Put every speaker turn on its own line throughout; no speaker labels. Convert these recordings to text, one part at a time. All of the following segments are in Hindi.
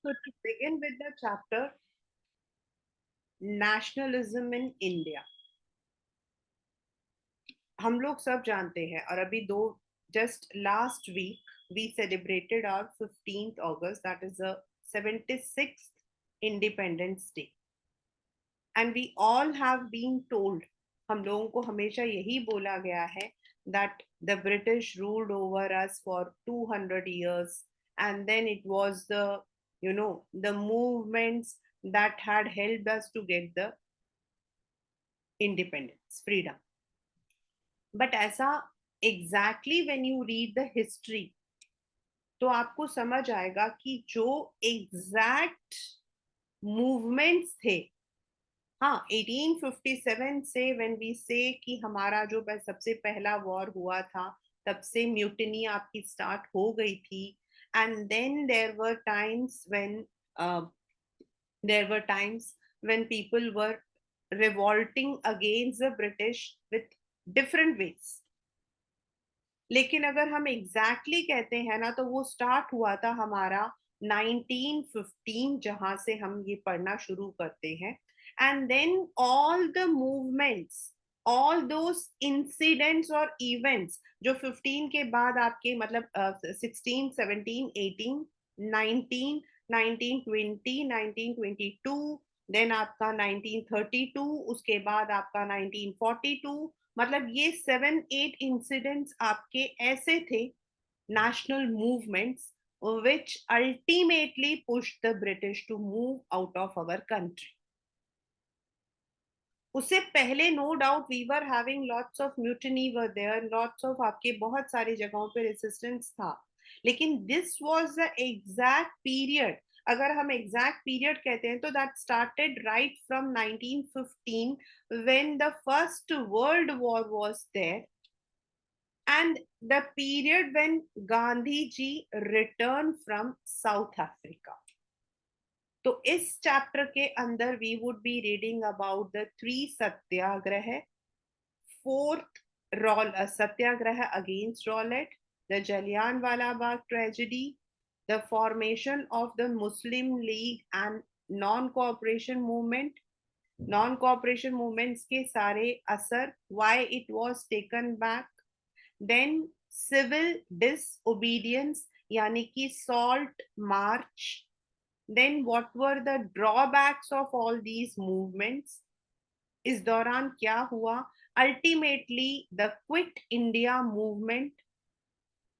So to begin with the chapter, nationalism in India. हम लोग सब जानते हैं और अभी दो just last week we celebrated our 15th August, that is the 76th Independence Day, and we all have been told, हम लोगों को हमेशा यही बोला गया है that the British ruled over us for 200 years, and then it was the, you know, the movements that had helped us to get the independence, freedom. But ऐसा exactly when you read the history, तो आपको समझ आएगा कि जो एग्जैक्ट मूवमेंट्स थे, हाँ 1857 से व्हेन वी से कि हमारा जो सबसे पहला वॉर हुआ था, तब से म्यूटिनी आपकी स्टार्ट हो गई थी. And then there were times when people were revolting against the British with different ways. लेकिन अगर हम एग्जैक्टली कहते हैं ना, तो वो स्टार्ट हुआ था हमारा 1915, जहां से हम ये पढ़ना शुरू करते हैं. And then all the movements, all those incidents और इवेंट्स जो 15 के बाद आपके मतलब 16, 17, 18, 19, 1920, 1922, देन आपका 1932, उसके बाद आपका 1942, मतलब ये 7-8 इंसिडेंट्स आपके ऐसे थे, national movements, which ultimately pushed the British to move out of our country. उससे पहले no doubt we were having lots of mutiny were there, lots of आपके बहुत सारी जगहों पे रेसिस्टेंस था, लेकिन this was the exact period. अगर हम एग्जैक्ट पीरियड कहते हैं तो that started right from 1915 when the first world war was there, and the period when Gandhi ji returned from South Africa. तो इस चैप्टर के अंदर we would be reading about the 3 satyagraha, 4th satyagraha against Rowlatt, the Jallianwala Bagh tragedy, the formation of the Muslim League and non cooperation movement, non cooperation movements के सारे असर, why it was taken back, then civil disobedience यानी कि salt march, then what were the drawbacks of all these movements, इस दौरान क्या हुआ, ultimately the quit India movement,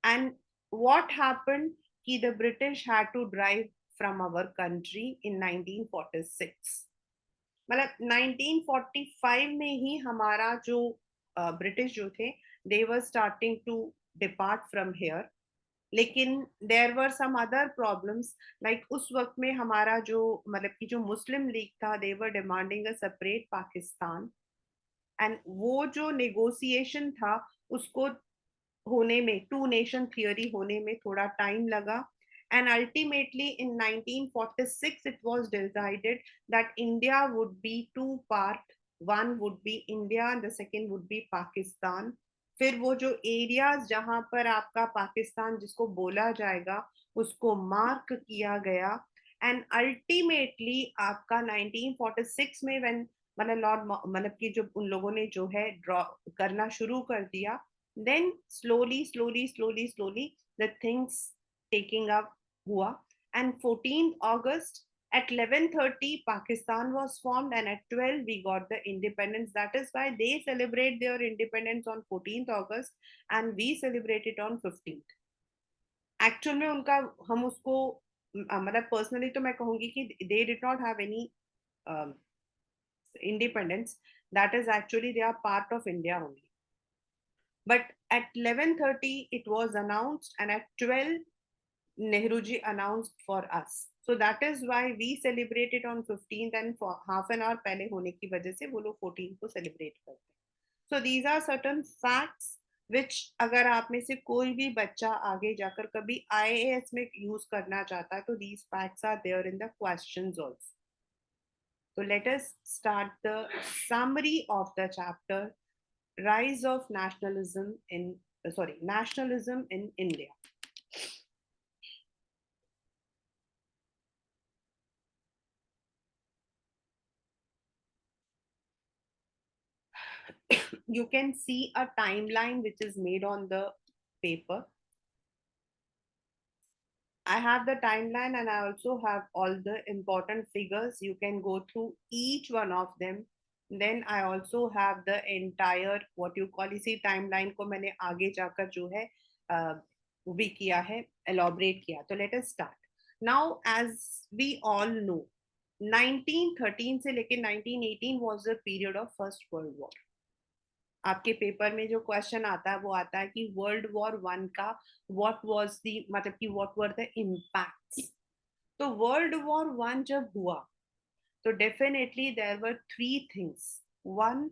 and what happened कि the British had to drive from our country in 1946. मतलब 1945 में ही हमारा जो ब्रिटिश जो थे, they were starting to depart from here. लेकिन there were some other problems, like उस वक्त में हमारा जो मतलब कि जो मुस्लिम लीग था, they were demanding a separate Pakistan, and वो जो नेगोशिएशन था उसको होने में, टू नेशन थियोरी होने में थोड़ा टाइम लगा. And ultimately in 1946 it was decided that India would be two part, one would be India and the second would be Pakistan. फिर वो जो एरियाज जहां पर आपका पाकिस्तान जिसको बोला जाएगा उसको मार्क किया गया. एंड अल्टीमेटली आपका 1946 में व्हेन मतलब लॉर्ड मतलब कि जो उन लोगों ने जो है ड्रॉ करना शुरू कर दिया, then slowly the things taking up hua. And 14th August at 11:30 Pakistan was formed, and at 12 we got the independence. That is why they celebrate their independence on 14th August and we celebrate it on 15th. Actual में उनका हम उसको मतलब पर्सनली तो मैं कहूंगी कि they did not have any independence. That is actually they are part of India only. But at 11:30 it was announced, and at 12 Nehruji announced for us. So that is why we celebrate it on 15th, and for half an hour पहले होने की वजह से वो लोग 14th को celebrate करते हैं. So these are certain facts which अगर आप में से कोई भी बच्चा आगे जाकर कभी IAS में use करना चाहता है, तो these facts are there in the questions also. So let us start the summary of the chapter, Rise of Nationalism in Nationalism in India. You can see a timeline which is made on the paper. I have the timeline and I also have all the important figures. You can go through each one of them. Then I also have the entire what you call, इसी timeline को मैंने आगे जाकर जो है वो भी किया है, elaborate किया. तो let us start. Now as we all know, 1913 से लेके 1918 was the period of First World War. आपके पेपर में जो क्वेश्चन आता है वो आता है कि वर्ल्ड वॉर वन का व्हाट वाज द, मतलब कि व्हाट वर द इम्पैक्ट्स. तो वर्ल्ड वॉर वन जब हुआ तो definitely there were three things. One,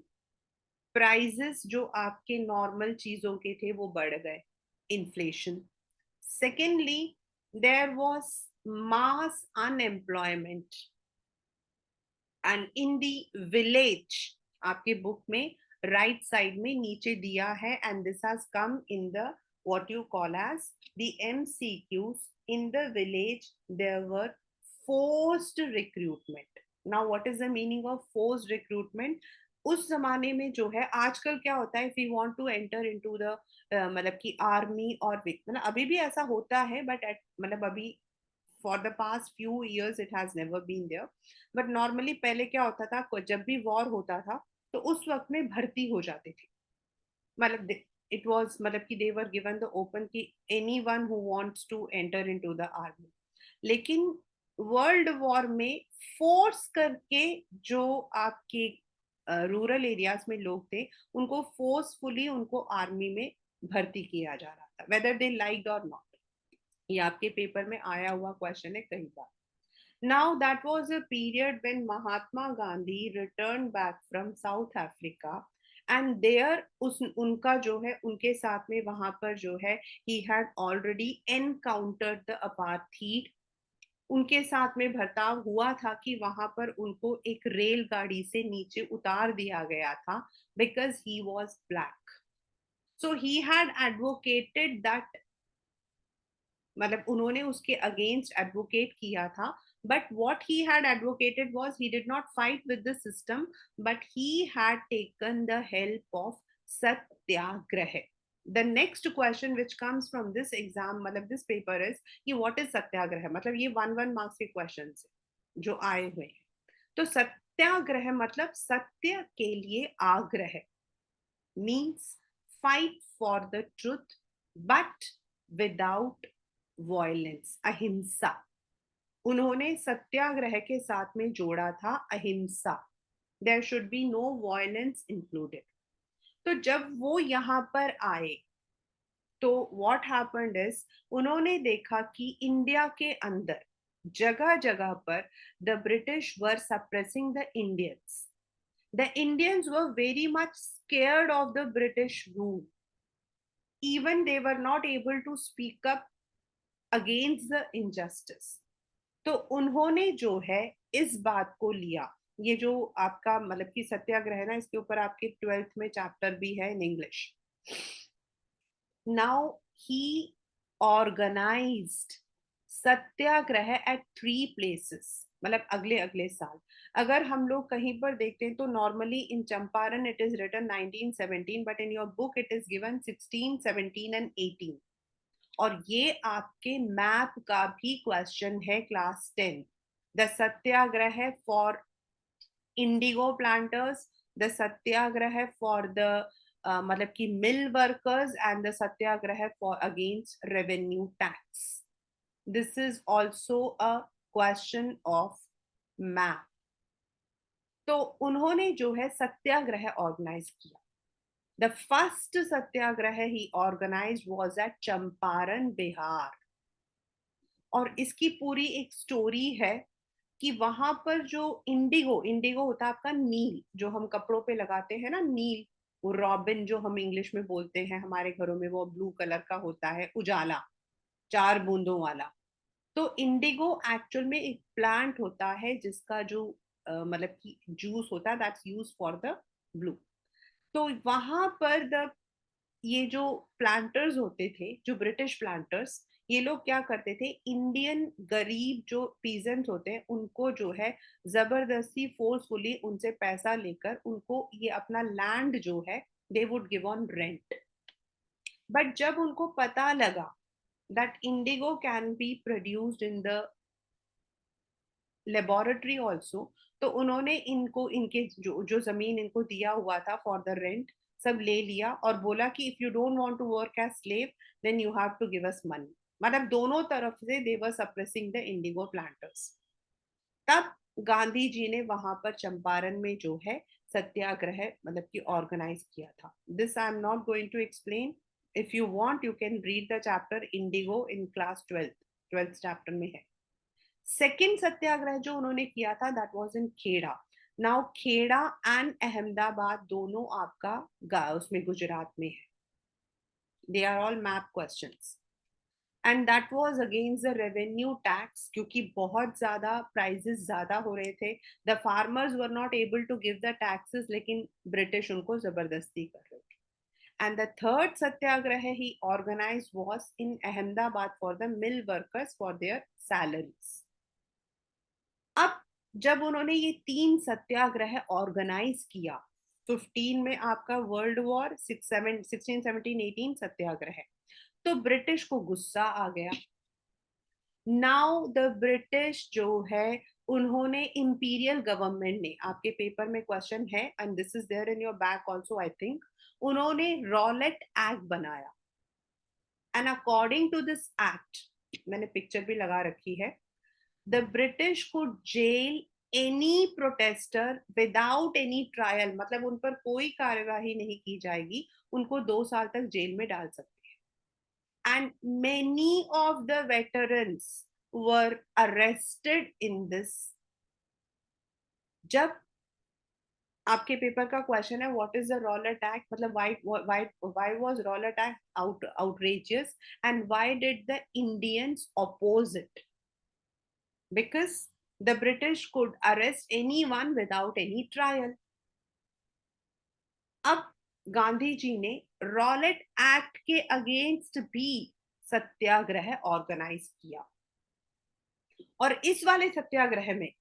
prices जो आपके नॉर्मल चीजों के थे वो बढ़ गए, inflation. Secondly, there was mass unemployment. And in the village, आपके बुक में राइट साइड में नीचे दिया है, and this has come in the what you call as the MCQs. In the village there were forced recruitment. Now what is the meaning of forced recruitment? उस जमाने में जो है, आजकल क्या होता है, if you want to enter into the मतलब कि आर्मी और मतलब अभी भी ऐसा होता है, बट मतलब अभी for the past few years it has never been there. but normally पहले क्या होता था, जब भी वॉर होता था तो उस वक्त में भर्ती हो जाते थे. मतलब it was, मतलब कि they were given the open कि anyone who wants to enter into the army. लेकिन वर्ल्ड वॉर में फोर्स करके जो आपके रूरल एरियाज में लोग थे उनको फोर्सफुली उनको आर्मी में भर्ती किया जा रहा था, वेदर दे लाइक्ड और नॉट. ये आपके पेपर में आया हुआ क्वेश्चन है कई बार. Now that was a period when Mahatma Gandhi return back from South Africa, and there उस उनका जो है उनके साथ में वहां पर जो है he had already encountered the apartheid. उनके साथ में बर्ताव हुआ था कि वहां पर उनको एक रेलगाड़ी से नीचे उतार दिया गया था because he was black. So he had advocated that, मतलब उन्होंने उसके अगेंस्ट एडवोकेट किया था. But what he had advocated was he did not fight with the system, but he had taken the help of Satyagraha. The next question which comes from this exam, मतलब दिस पेपर इज कि व्हाट इज सत्याग्रह. मतलब ये 1 मार्क्स के क्वेश्चन जो आए हुए हैं. तो सत्याग्रह मतलब सत्य के लिए आग्रह, means fight for the truth but without violence, ahimsa. उन्होंने सत्याग्रह के साथ में जोड़ा था ahimsa. There should be no violence included. तो जब वो यहाँ पर आए तो व्हाट हैपेंड इज, उन्होंने देखा कि इंडिया के अंदर जगह जगह पर the British were suppressing the Indians. The Indians were very much scared of the British rule. even they were not able to speak up against the injustice. तो उन्होंने जो है इस बात को लिया. ये जो आपका मतलब कि सत्याग्रह है ना, इसके ऊपर आपके 12th में चैप्टर भी है in English. Now he organized satyagraha at 3 places, मतलब अगले अगले साल. अगर हम लोग कहीं पर देखते हैं तो normally in Champaran it is written 1917, but in your book it is given 16, 17 and 18. और ये आपके मैप का भी क्वेश्चन है class 10. The satyagraha for indigo planters, the satyagraha for the मतलब कि mill workers, and the satyagraha for against revenue tax. This is also a question of map. तो उन्होंने जो है सत्याग्रह ऑर्गेनाइज किया. The first satyagraha he organized was at Champaran, Bihar. और इसकी पूरी एक स्टोरी है कि वहां पर जो इंडिगो, इंडिगो होता है आपका नील, जो हम कपड़ों पे लगाते हैं ना नील, वो रॉबिन जो हम इंग्लिश में बोलते हैं, हमारे घरों में वो ब्लू कलर का होता है, उजाला, 4 बूंदों वाला. तो इंडिगो एक्चुअल में एक प्लांट होता है जिसका जो मतलब कि जूस होता है that's use for the blue. तो वहां पर द ये जो प्लांटर्स होते थे, जो ब्रिटिश प्लांटर्स, ये लोग क्या करते थे, इंडियन गरीब जो पीजेंट्स होते हैं उनको जो है जबरदस्ती फोर्सफुली उनसे पैसा लेकर उनको ये अपना लैंड जो है they would give on rent. But जब उनको पता लगा that Indigo can be produced in the laboratory also, तो उन्होंने इनको इनके जो जो जमीन इनको दिया हुआ था फॉर द रेंट सब ले लिया और बोला कि if you don't want to work as slave then you have to give us money. मतलब दोनों तरफ से they were suppressing the indigo planters. तब गांधी जी ने वहां पर चंपारण में जो है सत्याग्रह मतलब कि ऑर्गेनाइज किया था। This I am not going to explain. If you want you can read the chapter indigo in class 12th chapter में है। सेकेंड सत्याग्रह जो उन्होंने किया था that was in Kheda. Now Kheda and Ahmedabad दोनों आपका उसमें गुजरात में है। They are all map questions and that was against the revenue tax, क्योंकि बहुत ज्यादा प्राइजेस ज्यादा हो रहे थे। The farmers were not able to give the taxes, लेकिन ब्रिटिश उनको जबरदस्ती कर रहे थे। And the third satyagraha he organized was in Ahmedabad for the mill workers for their salaries. अब जब उन्होंने ये तीन सत्याग्रह ऑर्गेनाइज किया, 15 में आपका वर्ल्ड वॉर, 16, 17, 18 सत्याग्रह, तो ब्रिटिश को गुस्सा आ गया। नाउ द ब्रिटिश जो है उन्होंने इंपीरियल गवर्नमेंट ने, आपके पेपर में क्वेश्चन है and this is there in your back also I think, उन्होंने रॉलेट एक्ट बनाया। And according to this act, मैंने पिक्चर भी लगा रखी है, the British could jail any protester without any trial, मतलब उन पर कोई कार्यवाही नहीं की जाएगी, उनको 2 साल तक जेल में डाल सकते हैं। And many of the veterans were arrested in this. जब आपके पेपर का क्वेश्चन है what is the Rowlatt Act, मतलब why was Rowlatt Act outrageous and why did the Indians oppose it, because the British could arrest anyone without any trial. अब गांधी जी ने रॉलेट एक्ट के अगेंस्ट भी सत्याग्रह ऑर्गेनाइज किया। और इस वाले सत्याग्रह में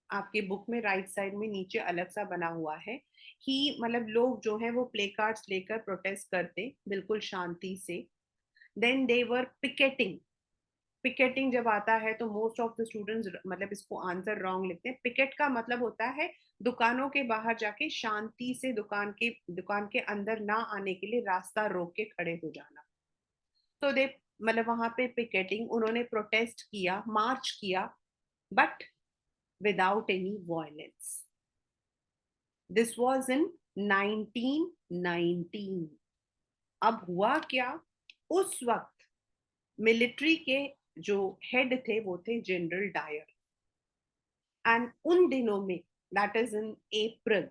आपके बुक में राइट साइड में नीचे अलग सा बना हुआ है कि मतलब लोग जो है वो प्ले कार्ड्स लेकर प्रोटेस्ट करते बिल्कुल शांति से। Then they were picketing. Picketing जब आता है तो मोस्ट ऑफ द स्टूडेंट्स मतलब इसको आंसर रॉन्ग लिखते हैं। पिकेट का मतलब होता है दुकानों के बाहर जाके शांति से दुकान के अंदर ना आने के लिए रास्ता रोक के खड़े हो जाना। तो दे मतलब वहां पे पिकेटिंग, उन्होंने प्रोटेस्ट किया, मार्च किया, but without any violence. This was in 1919। अब हुआ क्या, उस वक्त मिलिट्री के जो हेड थे वो थे जनरल डायर। एंड उन दिनों में that is in April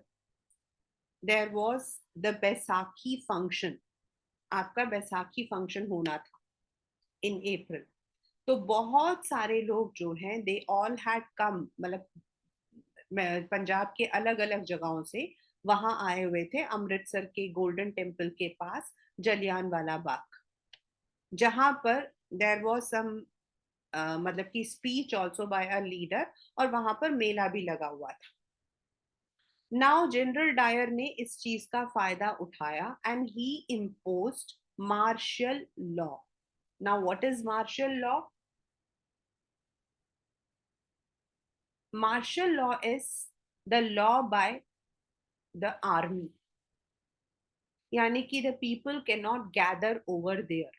there was the Baisakhi function. आपका बैसाखी फंक्शन होना था इन अप्रैल। तो बहुत सारे लोग जो हैं दे ऑल हैड कम, मतलब पंजाब के अलग अलग जगहों से वहां आए हुए थे अमृतसर के गोल्डन टेम्पल के पास जलियान वाला बाग, जहां पर देयर वाज सम मतलब कि speech also by a leader, और वहां पर मेला भी लगा हुआ था। नाउ जनरल डायर ने इस चीज का फायदा उठाया and he imposed martial law. Now what is martial law? Martial law is the law by the army, यानी कि the people can not gather over there.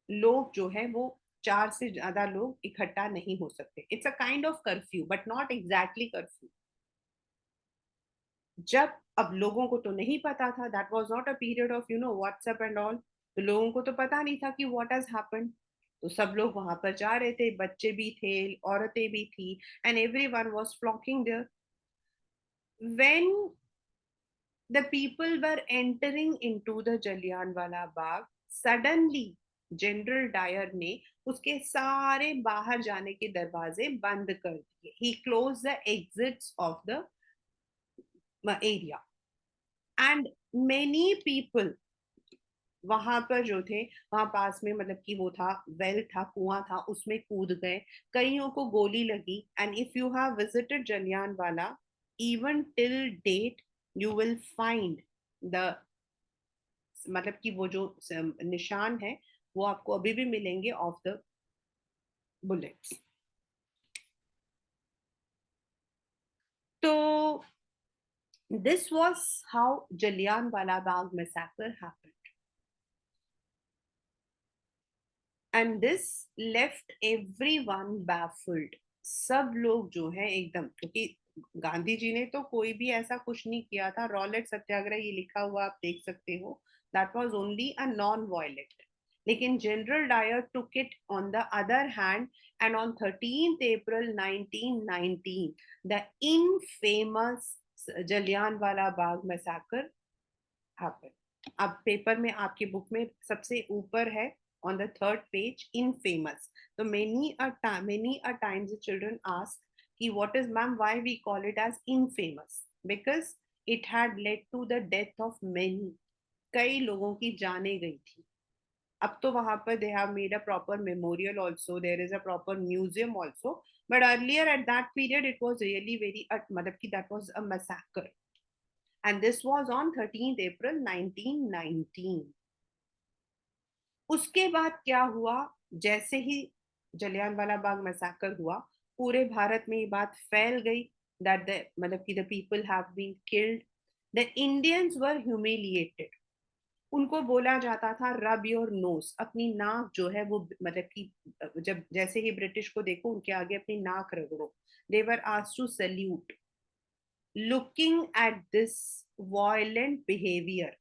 लोग जो है वो 4 से ज्यादा लोग इकट्ठा नहीं हो सकते। It's a kind of curfew but not exactly curfew. जब अब लोगों को तो नहीं पता था, that was not a period of WhatsApp and all, तो लोगों को तो पता नहीं था कि व्हाट हैज हैपेंड। तो सब लोग वहां पर जा रहे थे, बच्चे भी थे, औरतें भी थी, and everyone was flocking there. When the people were entering into the Jallianwala Bagh, suddenly general Dyer ने उसके सारे बाहर जाने के दरवाजे बंद कर दिए। he closed the exits of the area and many people वहां पर जो थे, वहां पास में मतलब कि वो था, वेल था, कुआं था, उसमें कूद गए, कईयों को गोली लगी। And if you have visited Jallianwala, even till date you will find the, मतलब कि वो जो निशान है वो आपको अभी भी मिलेंगे ऑफ द बुलेट्स। तो this was how Jallianwala Bagh massacre happened, and this left everyone baffled. सब लोग जो है एकदम, क्योंकि गांधी जी ने तो कोई भी ऐसा कुछ नहीं किया था। रॉलेट सत्याग्रह ये लिखा हुआ आप देख सकते हो, that was only a non violent. लेकिन General Dyer took it on the other hand, and on 13th April 1919 the infamous Jallianwala Bagh massacre happened. अब पेपर में आपके बुक में सबसे ऊपर है, on the third page, infamous. So many a times the children ask कि what is, ma'am, why we call it as infamous? Because it had led to the death of many. कई लोगों की जाने गई थी। अब तो वहां पर they have made a proper memorial also, there is a proper museum also, but earlier at that period it was really very मतलब कि that was a massacre, and this was on 13th April 1919. उसके बाद क्या हुआ, जैसे ही जलियांवाला बाग मैसाकर हुआ, पूरे भारत में ये बात फैल गई दैट द, मतलब कि the people have been killed, the Indians were humiliated. उनको बोला जाता था रब योर नोज, अपनी नाक जो है वो, मतलब कि जब जैसे ही ब्रिटिश को देखो उनके आगे अपनी नाक रगड़ो। They were asked to salute. Looking at this violent behaviour,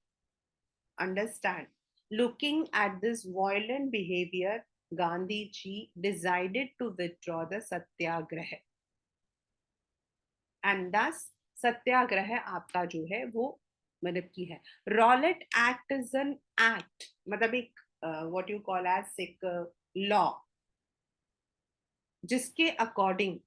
understand, looking at this violent behavior, Gandhi ji decided to withdraw the satyagraha, and thus satyagraha आपका जो है वो मतलब की है। Rowlatt act is an act, मतलब एक व्हाट यू कॉल एज एक लॉ, जिसके according,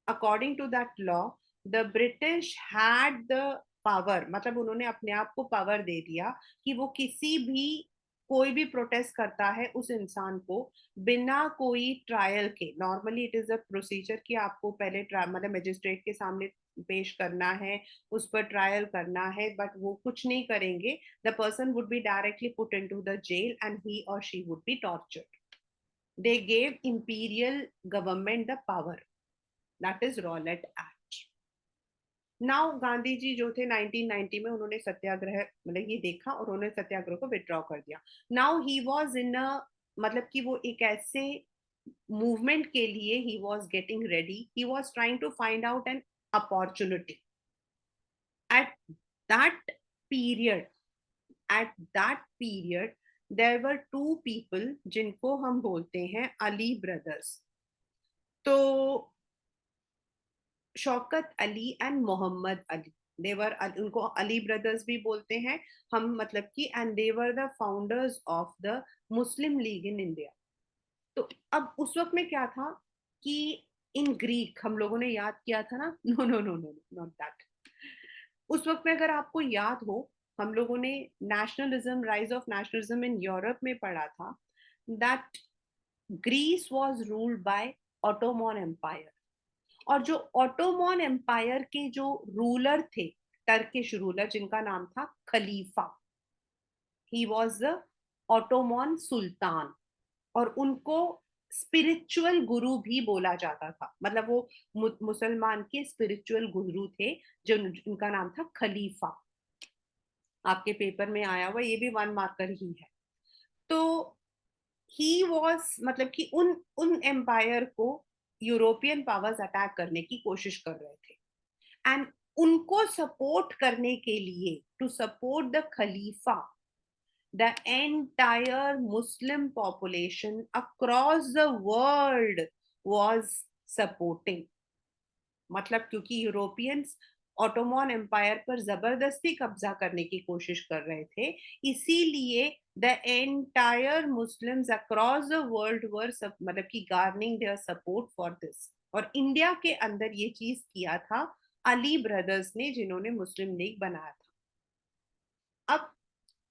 according to that law, the British had the power, मतलब उन्होंने अपने आप को पावर दे दिया कि वो किसी भी, कोई भी प्रोटेस्ट करता है उस इंसान को बिना कोई ट्रायल के, normally it is a procedure कि आपको पहले मतलब मजिस्ट्रेट के सामने पेश करना है, उस पर ट्रायल करना है, बट वो कुछ नहीं करेंगे। The person would be directly put into the jail and he और she would be tortured. they gave imperial government the power, that is Rowlatt Act. Now Gandhi ji जो थे 1990 में, उन्होंने सत्याग्रह मतलब ये देखा और उन्होंने सत्याग्रह को विड्रॉ कर दिया। नाउ ही वाज इन अ, मतलब कि वो एक ऐसे मूवमेंट के लिए he was getting ready, he was trying to find out an opportunity at that period. At that period there were two people जिनको हम बोलते हैं अली ब्रदर्स। तो शौकत अली एंड मोहम्मद अली, देवर, उनको अली ब्रदर्स भी बोलते हैं हम, मतलब कि, and they were the founders of the Muslim League in India. तो अब उस वक्त में क्या था कि इन ग्रीक, हम लोगों ने याद किया था ना, no no no no, not that. उस वक्त में अगर आपको याद हो, हम लोगों ने nationalism, rise of nationalism in Europe में पढ़ा था, that Greece was ruled by Ottoman Empire. और जो ऑटोमन एम्पायर के जो रूलर थे, टर्किश रूलर, जिनका नाम था खलीफा, ही वॉज द ऑटोमन सुल्तान, और उनको स्पिरिचुअल गुरु भी बोला जाता था, मतलब वो मुसलमान के स्पिरिचुअल गुरु थे, जो उनका नाम था खलीफा। आपके पेपर में आया हुआ, ये भी वन मार्कर ही है। तो ही वॉज, मतलब कि उन उन एम्पायर को यूरोपियन पावर्स अटैक करने की कोशिश कर रहे थे, एंड उनको सपोर्ट करने के लिए, to support the khalifa, the entire Muslim population across the world was supporting. मतलब क्योंकि यूरोपियंस ऑटोमन एम्पायर पर जबरदस्ती कब्जा करने की कोशिश कर रहे थे, इसीलिए the entire Muslims across the world were, मतलब कि garnering their support for this. और इंडिया के अंदर ये चीज किया था अली ब्रदर्स ने, जिन्होंने मुस्लिम लीग बनाया था। अब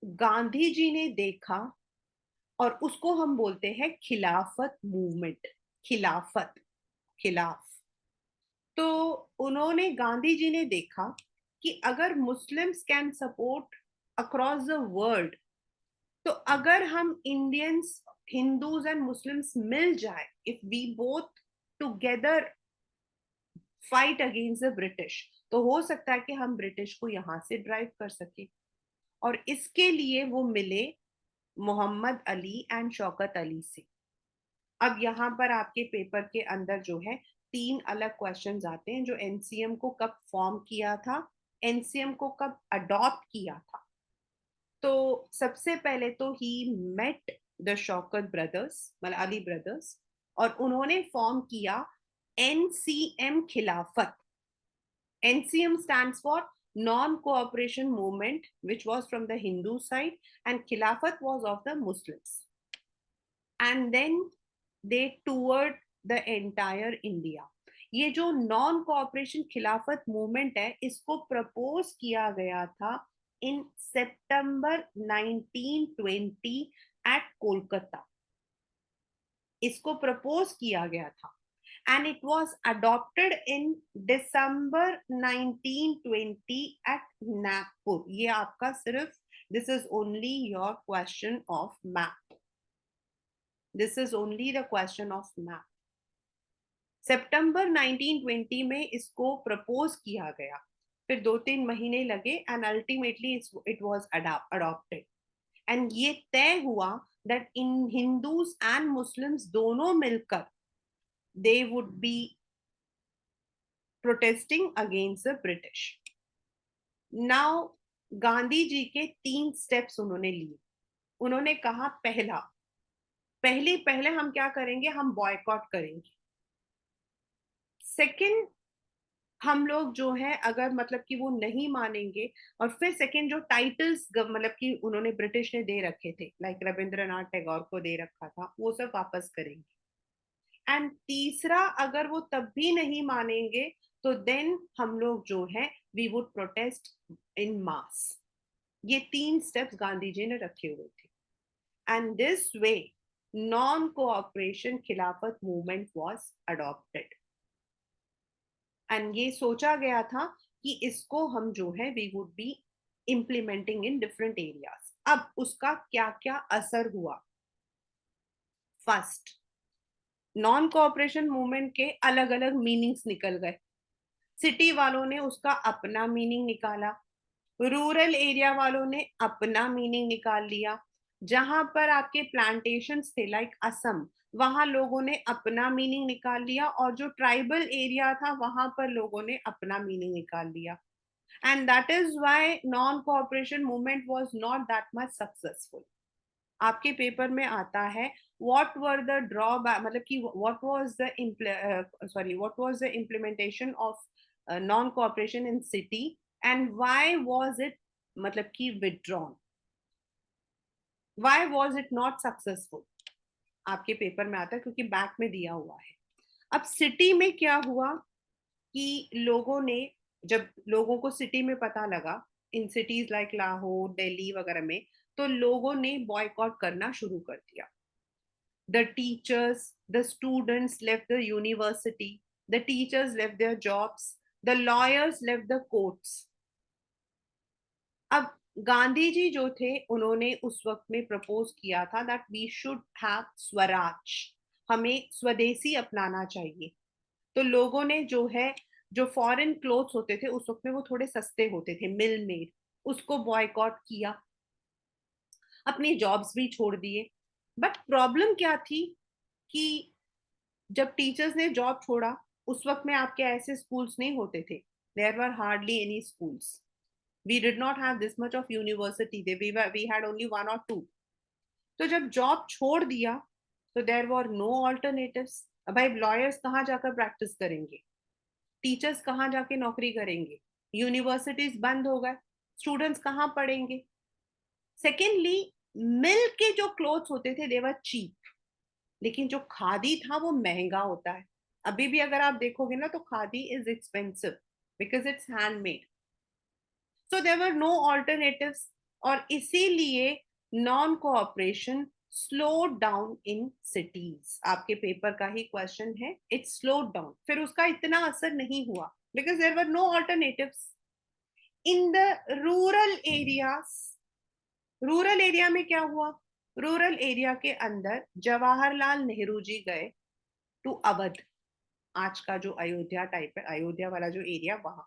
गांधी जी ने देखा, और उसको हम बोलते हैं खिलाफत मूवमेंट। खिलाफत, खिलाफ। तो उन्होंने, गांधी जी ने देखा कि अगर Muslims can support across the world, तो अगर हम इंडियंस, हिंदूज एंड मुस्लिम्स मिल जाए, if we both together fight against the British, तो हो सकता है कि हम ब्रिटिश को यहां से ड्राइव कर सके। और इसके लिए वो मिले मोहम्मद अली एंड शौकत अली से। अब यहाँ पर आपके पेपर के अंदर जो है 3 अलग क्वेश्चंस आते हैं, जो एनसीएम को कब फॉर्म किया था, एनसीएम को कब अडॉप्ट किया था। तो सबसे पहले तो he met the Shaukat brothers, मतलब अली ब्रदर्स, और उन्होंने फॉर्म किया एनसीएम खिलाफत। NCM stands for Non-Cooperation Movement, which was from the Hindu side, and Khilafat was of the Muslims. And then they toured the entire India. ये जो नॉन कोऑपरेशन खिलाफत मूवमेंट है, इसको प्रपोज किया गया था इन सितंबर 1920 एट कोलकाता। इसको प्रपोज किया गया था, and it was adopted in December 1920 at Nagpur. ये आपका सिर्फ, this is only your question of map. This is only the question of map. सितंबर 1920 में इसको प्रपोज किया गया, फिर 2-3 महीने लगे, and ultimately it was adopted. And ये तय हुआ that in Hindus and Muslims दोनों मिलकर they would be protesting against the British. Now Gandhi ji के 3 स्टेप्स उन्होंने लिए। उन्होंने कहा, पहले हम क्या करेंगे, हम बॉयकॉट करेंगे। सेकंड, हम लोग जो है, अगर मतलब कि वो नहीं मानेंगे, और फिर सेकंड जो टाइटल्स मतलब कि उन्होंने ब्रिटिश ने दे रखे थे, लाइक रविंद्रनाथ टैगोर को दे रखा था, वो सब वापस करेंगे। एंड तीसरा, अगर वो तब भी नहीं मानेंगे, तो देन हम लोग जो है we would protest in mass. ये 3 स्टेप्स गांधी जी ने रखे हुए थे। And this way non cooperation Khilafat movement was adopted. And ये सोचा गया था कि इसको हम जो है we would be implementing in different areas. अब उसका क्या क्या असर हुआ। फर्स्ट, नॉन कोऑपरेशन मूवमेंट के अलग अलग मीनिंग्स निकल गए। सिटी वालों ने उसका अपना मीनिंग निकाला, रूरल एरिया वालों ने अपना मीनिंग निकाल लिया। जहां पर आपके प्लांटेशंस थे लाइक असम, वहां लोगों ने अपना मीनिंग निकाल लिया, और जो ट्राइबल एरिया था वहां पर लोगों ने अपना मीनिंग निकाल लिया। And that is why non cooperation movement was not that much successful. आपके पेपर में आता है व्हाट वर द ड्रॉबैक, मतलब कि what was the implementation of non cooperation in city, and why was it, मतलब कि withdrawn, why was it not successful. आपके पेपर में आता है, क्योंकि बैक में दिया हुआ है। अब सिटी में क्या हुआ कि लोगों ने, जब लोगों को सिटी में पता लगा, in cities like Lahore, Delhi वगैरह में, तो लोगों ने बॉयकॉट करना शुरू कर दिया। The teachers, the students left the university, the teachers left their jobs, the lawyers left the courts. अब गांधी जी जो थे, उन्होंने उस वक्त में प्रपोज किया था that we should have swaraj, हमें स्वदेशी अपनाना चाहिए। तो लोगों ने जो है, जो फॉरेन क्लोथ्स होते थे उस वक्त में, वो थोड़े सस्ते होते थे, मिल मेड, उसको बॉयकॉट किया, अपनी जॉब्स भी छोड़ दिए। बट प्रॉब्लम क्या थी कि जब टीचर्स ने जॉब छोड़ा, उस वक्त में आपके ऐसे स्कूल्स नहीं होते थे, there were hardly any schools, we did not have this much of university, we had only 1 or 2। तो जब जॉब छोड़ दिया, तो देयर वर नो ऑल्टरनेटिव्स। भाई लॉयर्स कहाँ जाकर प्रैक्टिस करेंगे, टीचर्स कहाँ जाके नौकरी करेंगे, यूनिवर्सिटीज बंद हो गए, स्टूडेंट्स कहाँ पढ़ेंगे। सेकेंडली, मिल के जो क्लोथ्स होते थे दे वर चीप, लेकिन जो खादी था वो महंगा होता है। अभी भी अगर आप देखोगे ना, तो khadi is expensive because it's handmade. So there were no alternatives, और इसीलिए non cooperation slow down in cities. आपके पेपर का ही क्वेश्चन है, इट स्लो डाउन। फिर उसका इतना असर नहीं हुआ because there were no alternatives in the rural areas. Rural area में क्या हुआ? रूरल एरिया के अंदर जवाहरलाल नेहरू जी गए टू अवध, आज का जो अयोध्या टाइप है, अयोध्या वाला जो एरिया, वहां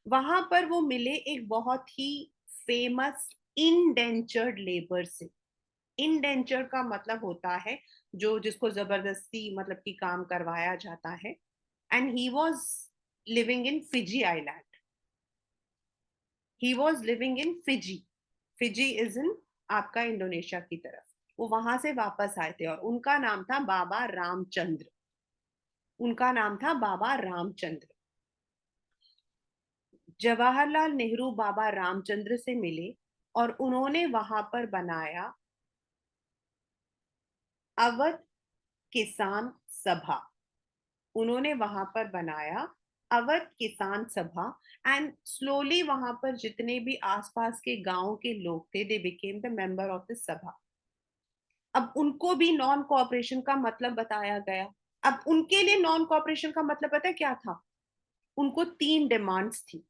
वहां पर वो मिले एक बहुत ही फेमस इंडेंचर्ड लेबर से। इंडेंचर का मतलब होता है जो जिसको जबरदस्ती मतलब कि काम करवाया जाता है। And he was living in Fiji island. He was living in Fiji. Fiji is in आपका इंडोनेशिया की तरफ। वो वहां से वापस आए थे और उनका नाम था बाबा रामचंद्र। उनका नाम था बाबा रामचंद्र। जवाहरलाल नेहरू बाबा रामचंद्र से मिले और उन्होंने वहां पर बनाया अवध किसान सभा। उन्होंने वहां पर बनाया अवध किसान सभा। एंड स्लोली वहां पर जितने भी आसपास के गांव के लोग थे, they became the member of this सभा। अब उनको भी नॉन कोऑपरेशन का मतलब बताया गया। अब उनके लिए नॉन कोऑपरेशन का मतलब पता है क्या था? उनको 3 डिमांड्स थी।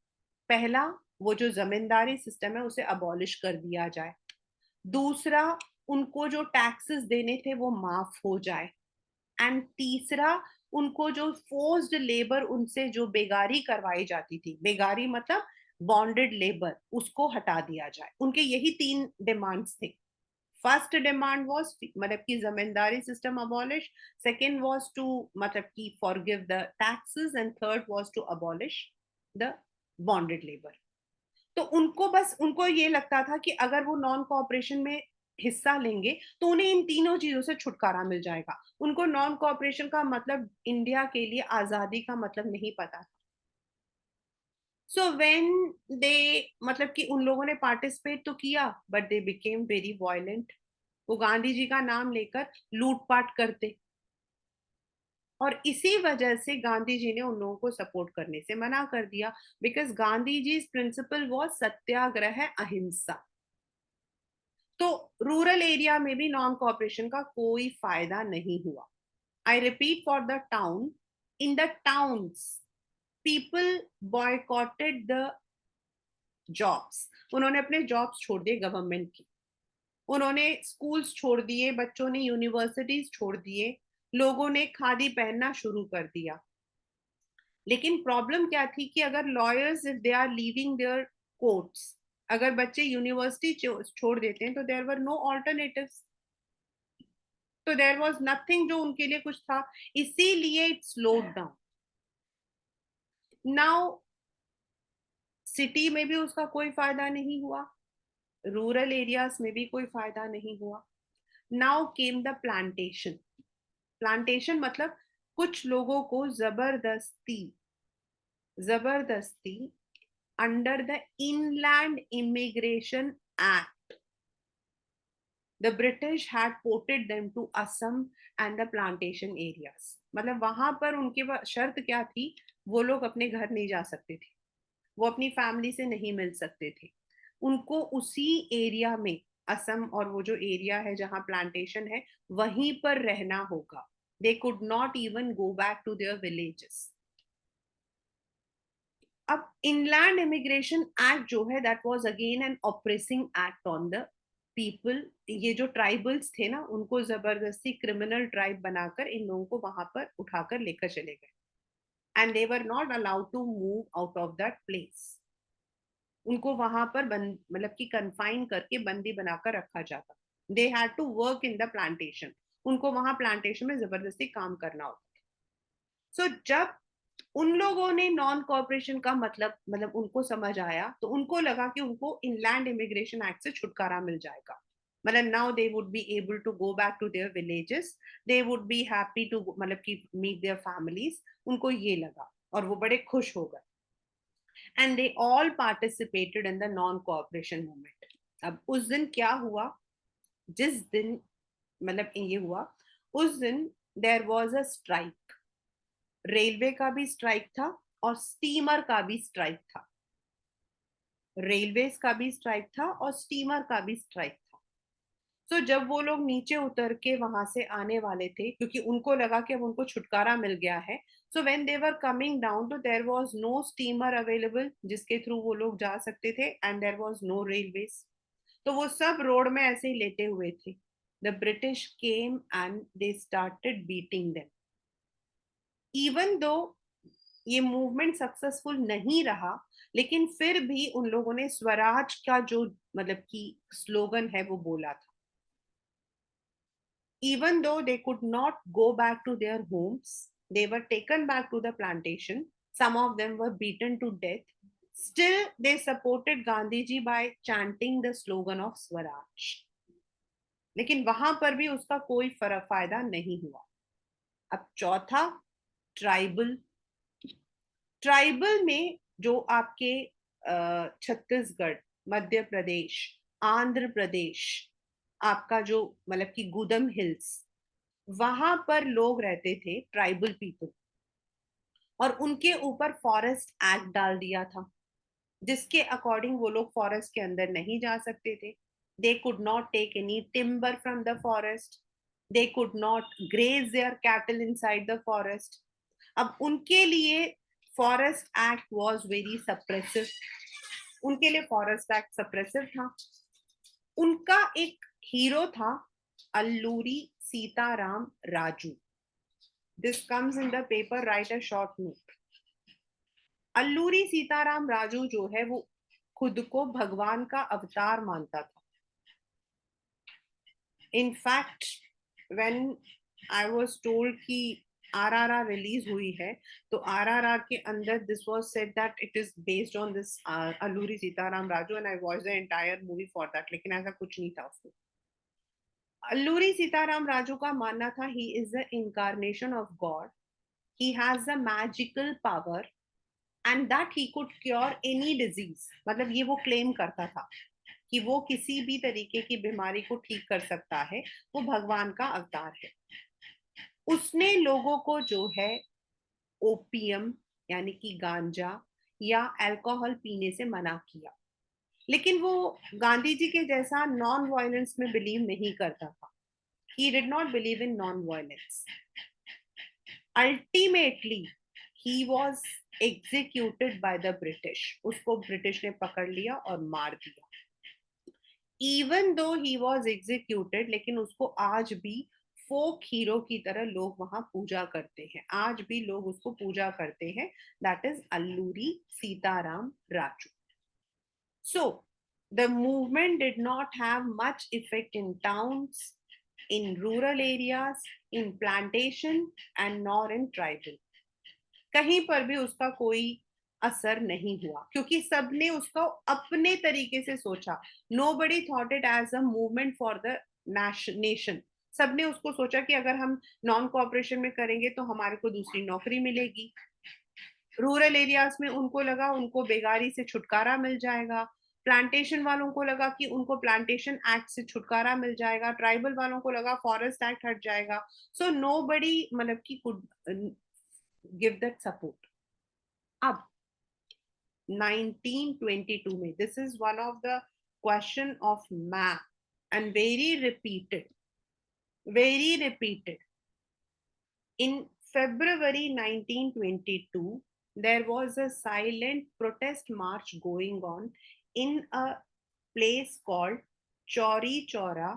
पहला, वो जो जमींदारी सिस्टम है उसे अबॉलिश कर दिया जाए। दूसरा, उनको जो टैक्सेस देने थे वो माफ हो जाए। एंड तीसरा, उनको जो फोर्स्ड लेबर, उनसे जो बेगारी करवाई जाती थी, बेगारी मतलब बॉन्डेड लेबर, उसको हटा दिया जाए। उनके यही 3 डिमांड्स थे। फर्स्ट डिमांड वाज मतलब कि zamindari system abolish, second was to मतलब कि forgive the taxes, and third was to abolish the bonded labour. तो उनको बस उनको ये लगता था कि अगर वो नॉन कोऑपरेशन में हिस्सा लेंगे तो उन्हें इन तीनों चीजों से छुटकारा मिल जाएगा। उनको नॉन कोऑपरेशन का मतलब इंडिया के लिए आजादी का मतलब नहीं पता। सो व्हेन दे मतलब कि उन लोगों ने पार्टिसिपेट तो किया but they became very violent. वो गांधी जी का नाम लेकर लूटपाट करते और इसी वजह से गांधी जी ने उन लोगों को सपोर्ट करने से मना कर दिया। Because Gandhi ji principle was satyagraha ahimsa. तो रूरल एरिया में भी नॉन कोऑपरेशन का कोई फायदा नहीं हुआ। I repeat, for the town, in the towns people boycotted the jobs. उन्होंने अपने जॉब्स छोड़ दिए गवर्नमेंट की। उन्होंने स्कूल्स छोड़ दिए, बच्चों ने यूनिवर्सिटीज छोड़ दिए, लोगों ने खादी पहनना शुरू कर दिया। लेकिन प्रॉब्लम क्या थी कि अगर lawyers if they are leaving their courts, अगर बच्चे यूनिवर्सिटी छोड़ देते हैं तो देयर वर नो ऑल्टरनेटिव्स। तो देयर वाज नथिंग जो उनके लिए कुछ था। इसीलिए it slowed down. Now city में भी उसका कोई फायदा नहीं हुआ, रूरल एरियाज में भी कोई फायदा नहीं हुआ। Now came the plantation. Plantation मतलब कुछ लोगों को जबरदस्ती जबरदस्ती under the inland immigration act, the British had ported them to Assam and the plantation areas। मतलब वहां पर उनके शर्त क्या थी? वो लोग अपने घर नहीं जा सकते थे, वो अपनी फैमिली से नहीं मिल सकते थे। उनको उसी एरिया में, असम और वो जो एरिया है जहां प्लांटेशन है, वहीं पर रहना होगा। They could not even go back to their villages. अब इनलैंड इमिग्रेशन एक्ट जो है, that was again an oppressing act on the people. ये जो ट्राइबल्स थे ना, उनको जबरदस्ती क्रिमिनल ट्राइब बनाकर इन लोगों को वहां पर उठाकर लेकर चले गए। And they were not allowed to move out of that place. उनको वहां पर बंद मतलब कि कन्फाइन करके बंदी बनाकर रखा जाता। They had to work in the plantation. उनको वहां प्लांटेशन में जबरदस्ती काम करना होता। सो जब उन लोगों ने नॉन कॉपरेशन का मतलब उनको समझ आया, तो उनको लगा कि उनको इनलैंड इमिग्रेशन एक्ट से छुटकारा मिल जाएगा। मतलब now they would be able to go back to their villages, they would be happy to मतलब कि मीट देयर फैमिलीज। उनको ये लगा और वो बड़े खुश हो गए। And they all participated in the non cooperation movement. अब उस दिन क्या हुआ? जिस दिन मतलब ये हुआ, उस दिन there was a strike. Railway का भी स्ट्राइक था और स्टीमर का भी स्ट्राइक था। रेलवेज का भी स्ट्राइक था और स्टीमर का भी स्ट्राइक था। तो जब वो लोग नीचे उतर के वहां से आने वाले थे, क्योंकि उनको लगा कि अब उनको छुटकारा मिल गया है, so when they were coming down तो there was no steamer available जिसके थ्रू वो लोग जा सकते थे, and there was no railways. तो वो सब रोड में ऐसे ही लेटे हुए थे। The British came and they started beating them. Even though ये मूवमेंट सक्सेसफुल नहीं रहा, लेकिन फिर भी उन लोगों ने स्वराज का जो मतलब कि स्लोगन है वो बोला था। Even though they could not go back to their homes, they were taken back to the plantation. Some of them were beaten to death. Still, they supported Gandhiji by chanting the slogan of Swaraj. लेकिन वहां पर भी उसका कोई फर्क फायदा नहीं हुआ। अब चौथा, ट्राइबल। ट्राइबल में जो आपके छत्तीसगढ़, मध्य प्रदेश, आंध्र प्रदेश, आपका जो मतलब कि गुदम हिल्स, वहां पर लोग रहते थे, ट्राइबल पीपल, और उनके ऊपर फॉरेस्ट एक्ट डाल दिया था, जिसके अकॉर्डिंग वो लोग फॉरेस्ट के अंदर नहीं जा सकते थे। They could not take any timber from the forest, they could not graze their cattle inside the forest. अब उनके लिए forest act was very suppressive, उनके लिए फॉरेस्ट एक्ट सप्रेसिव था। उनका एक हीरो था, Alluri Sitaram Raju. This comes in the paper, right a short note. Alluri Sitaram Raju जो है वो खुद को भगवान का अवतार मानता था। In fact when I was told कि आरआरआर रिलीज हुई है, तो आरआरआर के अंदर this was said that it is based on this Alluri Sitaram Raju, and I watch the entire movie for that, लेकिन ऐसा कुछ नहीं था उसमें। अल्लूरी सीताराम राजू का मानना था he is the incarnation of God, he has the magical power and that he could cure any disease. मतलब ये वो क्लेम करता था कि वो किसी भी तरीके की बीमारी को ठीक कर सकता है, वो भगवान का अवतार है। उसने लोगों को जो है ओपियम यानी कि गांजा या अल्कोहल पीने से मना किया, लेकिन वो गांधी जी के जैसा नॉन वायलेंस में बिलीव नहीं करता था। He did not believe in non violence. Ultimately he was executed by the British. उसको ब्रिटिश ने पकड़ लिया और मार दिया। Even though he was executed, लेकिन उसको आज भी फोक हीरो की तरह लोग वहां पूजा करते हैं। आज भी लोग उसको पूजा करते हैं। That is Alluri Sitaram Raju. So the movement did not have much effect in towns, in rural areas, in plantation and nor in tribal। कहीं पर भी उसका कोई असर नहीं हुआ, क्योंकि सबने उसको अपने तरीके से सोचा। Nobody thought it as a movement for the nation। सबने उसको सोचा कि अगर हम नॉन कोऑपरेशन में करेंगे तो हमारे को दूसरी नौकरी मिलेगी। रूरल एरियाज में उनको लगा उनको बेगारी से छुटकारा मिल जाएगा। प्लांटेशन वालों को लगा कि उनको प्लांटेशन एक्ट से छुटकारा मिल जाएगा। ट्राइबल वालों को लगा फॉरेस्ट एक्ट हट जाएगा। सो नो बडी मतलब कि कुड गिव दैट सपोर्ट। अब 1922 में, this is one of the question of math and very repeated. In February 1922, there was a silent protest march going on in a place called Chauri Chaura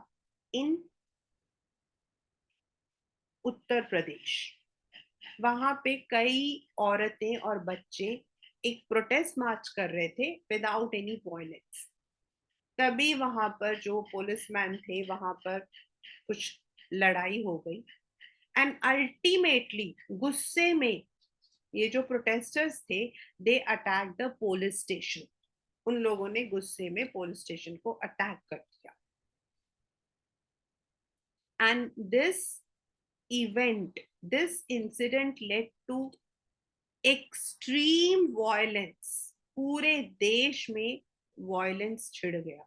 in Uttar Pradesh. वहां पे कई औरतें और बच्चे एक प्रोटेस्ट मार्च कर रहे थे विदाउट एनी वायलेंस। तभी वहां पर जो पुलिसमैन थे वहां पर कुछ लड़ाई हो गई, एंड अल्टीमेटली गुस्से में ये जो प्रोटेस्टर्स थे, they attack the police station. उन लोगों ने गुस्से में पुलिस स्टेशन को अटैक कर दिया। And event this incident led to extreme violence. पूरे देश में वायलेंस छिड़ गया।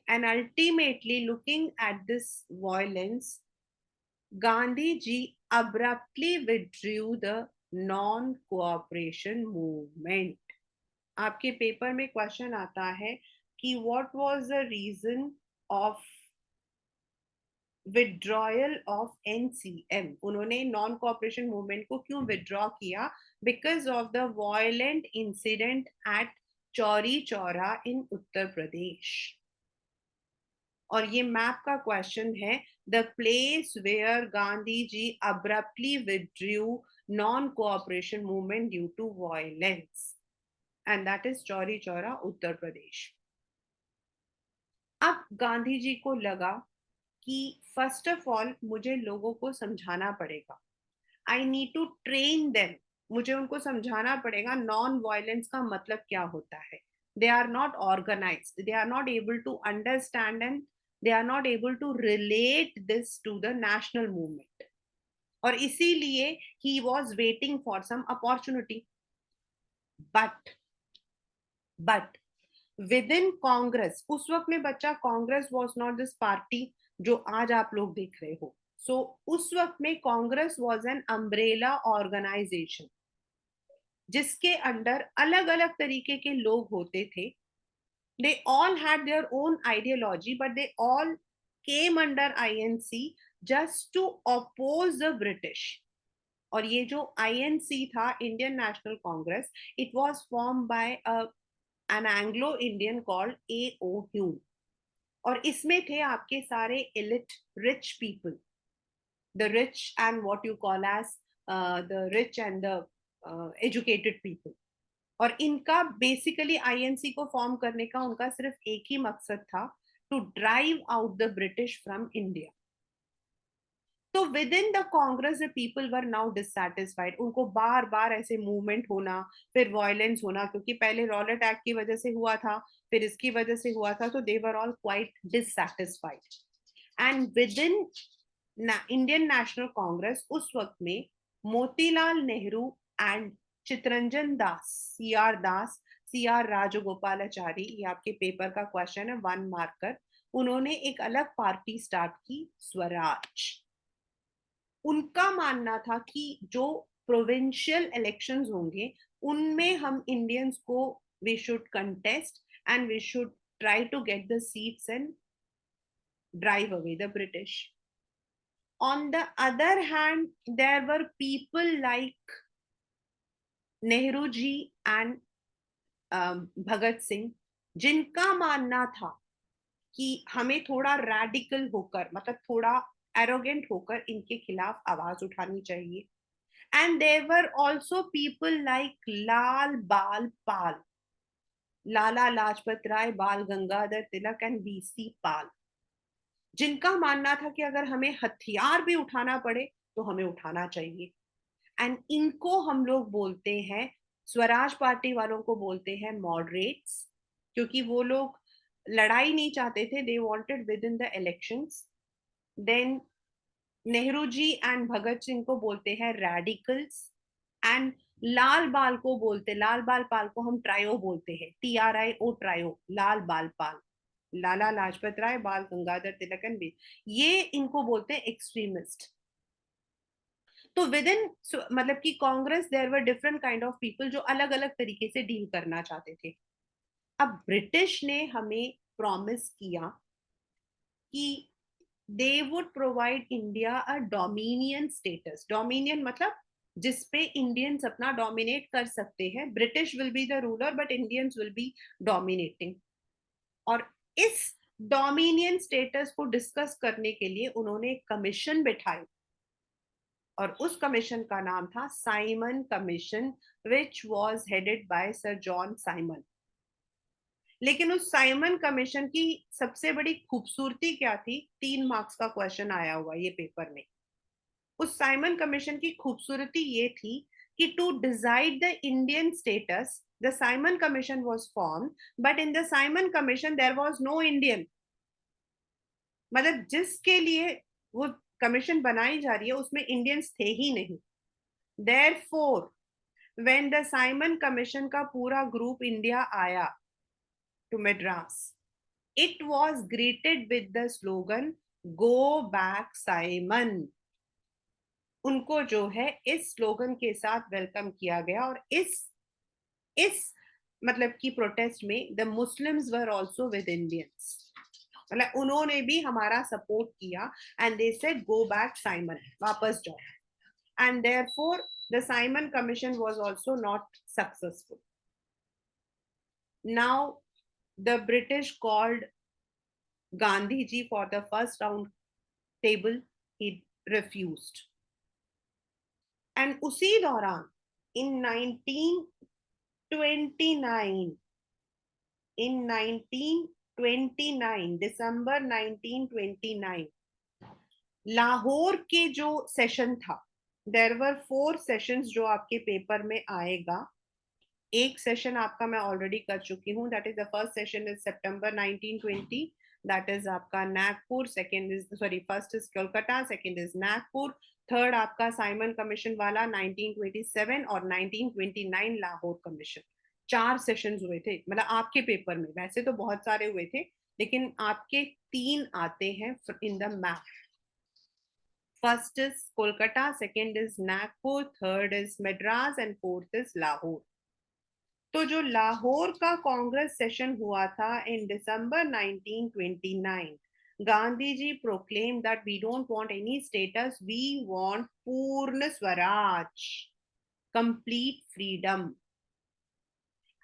And ultimately looking at this violence, Gandhi ji abruptly withdrew the non-cooperation movement. आपके पेपर में क्वेश्चन आता है कि what was the reason of withdrawal of NCM, उन्होंने नॉन कोऑपरेशन मूवमेंट को क्यों विड्रॉ किया? Because of the violent incident at Chauri Chaura in Uttar Pradesh. और ये मैप का क्वेश्चन है, the place where Gandhi ji abruptly withdrew non cooperation movement due to violence, and that is Chauri Chaura Uttar Pradesh. अब गांधी जी को लगा कि फर्स्ट ऑफ ऑल मुझे लोगों को समझाना पड़ेगा, I need to train them, मुझे उनको समझाना पड़ेगा नॉन वायलेंस का मतलब क्या होता है। They are not organized, they are not able to understand and they are not able to relate this to the national movement. और इसीलिए he was waiting for some opportunity. But within Congress, उस वक्त में बच्चा, Congress was not this party जो आज आप लोग देख रहे हो। सो उस वक्त में Congress was an umbrella organization जिसके अंडर अलग अलग तरीके के लोग होते थे। They all had their own ideology but they all came under INC just to oppose the British. और ये जो आईएनसी था, Indian National Congress, it was form by an Anglo-Indian called A.O. Hume। और इसमें थे आपके सारे elite rich people, the rich and what you call as the rich and the educated people। और इनका बेसिकली आईएनसी को फॉर्म करने का उनका सिर्फ एक ही मकसद था, to drive out the British from India. तो within the Congress the people were now dissatisfied, उनको बार बार ऐसे मूवमेंट होना, फिर वायलेंस होना, क्योंकि पहले रॉलेट एक्ट की वजह से हुआ था, फिर इसकी वजह से हुआ था, तो they were all quite dissatisfied. And within Indian National Congress उस वक्त में Motilal Nehru and Chittaranjan Das, CR Das, CR Rajagopalachari, ये आपके पेपर का क्वेश्चन है 1 मार्कर, उन्होंने एक अलग पार्टी स्टार्ट की, स्वराज। उनका मानना था कि जो प्रोविंशियल इलेक्शंस होंगे उनमें हम इंडियंस को we should contest and we should try to get the seats and drive away the British. On the other hand, there were people like Nehru ji and Bhagat Singh, जिनका मानना था कि हमें थोड़ा रैडिकल होकर, मतलब थोड़ा एरोगेंट होकर इनके खिलाफ आवाज उठानी चाहिए। And there were also people like Lal Bal Pal, Lala Lajpat Rai, Bal Gangadhar Tilak and BC Pal, जिनका मानना था कि अगर हमें हथियार भी उठाना पड़े तो हमें उठाना चाहिए। एंड इनको हम लोग बोलते हैं, स्वराज पार्टी वालों को बोलते हैं मॉडरेट्स, क्योंकि वो लोग लड़ाई नहीं चाहते थे, they wanted within the elections. Then Nehru ji and Bhagat Singh को बोलते हैं रेडिकल्स। एंड लाल बाल को बोलते, लाल बाल पाल को हम ट्रायो बोलते हैं, TRIO, trio, Lal Bal Pal, Lala Lajpat Rai, Bal Gangadhar Tilak and ये इनको बोलते हैं एक्सट्रीमिस्ट। तो विद इन, मतलब कि Congress, there were different kind of people जो अलग अलग तरीके से डील करना चाहते थे। अब ब्रिटिश ने हमें प्रॉमिस किया कि they would provide India a dominion status. Dominion मतलब जिसपे इंडियंस अपना डोमिनेट कर सकते हैं, British will be the ruler but Indians will be dominating. और इस डोमिनियन स्टेटस को डिस्कस करने के लिए उन्होंने एक कमीशन बिठाई, और उस कमीशन का नाम था Simon commission, which was headed by sir John Simon. लेकिन उस साइमन कमीशन की सबसे बड़ी खूबसूरती क्या थी? 3 मार्क्स का क्वेश्चन आया हुआ ये पेपर में। उस साइमन कमीशन की खूबसूरती ये थी कि to decide the Indian status, the Simon Commission was form, but in the Simon Commission there was no Indian. मतलब जिसके लिए वो कमीशन बनाई जा रही है उसमें इंडियंस थे ही नहीं। Therefore, when the Simon Commission का पूरा ग्रुप इंडिया आया to Madras, it was greeted with the slogan "Go back, Simon"। उनको जो है इस स्लोगन के साथ वेलकम किया गया, और इस मतलब की प्रोटेस्ट में the Muslims were also with Indians, मतलब उन्होंने भी हमारा सपोर्ट किया and they said go back Simon, वापस जाओ, and therefore the Simon Commission was also not successful. Now the British called Gandhi ji for the first round table, he refused. And उसी दौरान इन 1929, in 1929 दिसंबर 1929 लाहौर के जो सेशन था, देयर वर 4 सेशंस जो आपके पेपर में आएगा. एक सेशन आपका मैं ऑलरेडी कर चुकी हूँ, that is the first session is September 1920, that is आपका Nagpur, second is sorry first is Kolkata, second is Nagpur, third आपका साइमन कमीशन वाला 1927 और 1929 लाहौर कमीशन. 4 सेशंस हुए थे, मतलब आपके पेपर में वैसे तो बहुत सारे हुए थे, लेकिन आपके 3 आते हैं in the map. First is Kolkata, second is Nagpur, third is Madras and fourth is Lahore. तो जो लाहौर का कांग्रेस सेशन हुआ था in December 1929, Gandhi ji proclaim that we don't want any status, we want Purna Swaraj, complete freedom.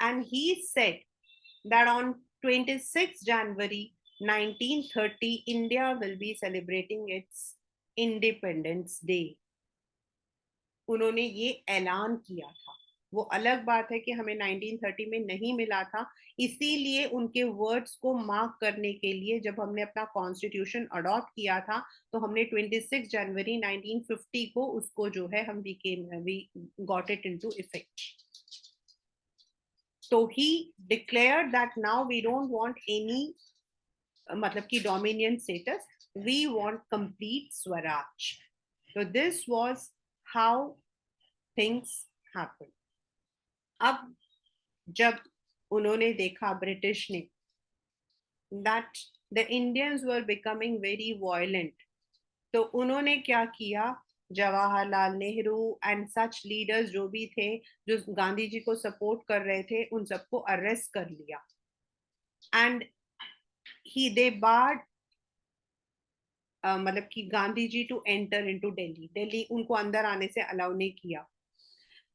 And he said that on 26 January 1930 India will be celebrating its Independence Day. उन्होंने ये ऐलान किया था. वो अलग बात है कि हमें 1930 में नहीं मिला था, इसीलिए उनके वर्ड्स को मार्क करने के लिए जब हमने अपना कॉन्स्टिट्यूशन अडॉप्ट किया था तो हमने 26 जनवरी 1950 को उसको जो है हम we got it into effect. So he declared that now we don't want any मतलब की dominion status, we want complete swaraj. So this was how things happened. अब जब उन्होंने देखा ब्रिटिश ने that the Indians were becoming very violent, तो उन्होंने क्या किया, Jawaharlal Nehru and such leaders जो भी थे जो गांधी जी को सपोर्ट कर रहे थे उन सबको अरेस्ट कर लिया. एंड ही दे बार्ड मतलब कि Gandhi ji to enter into Delhi उनको अंदर आने से अलाउ नहीं किया.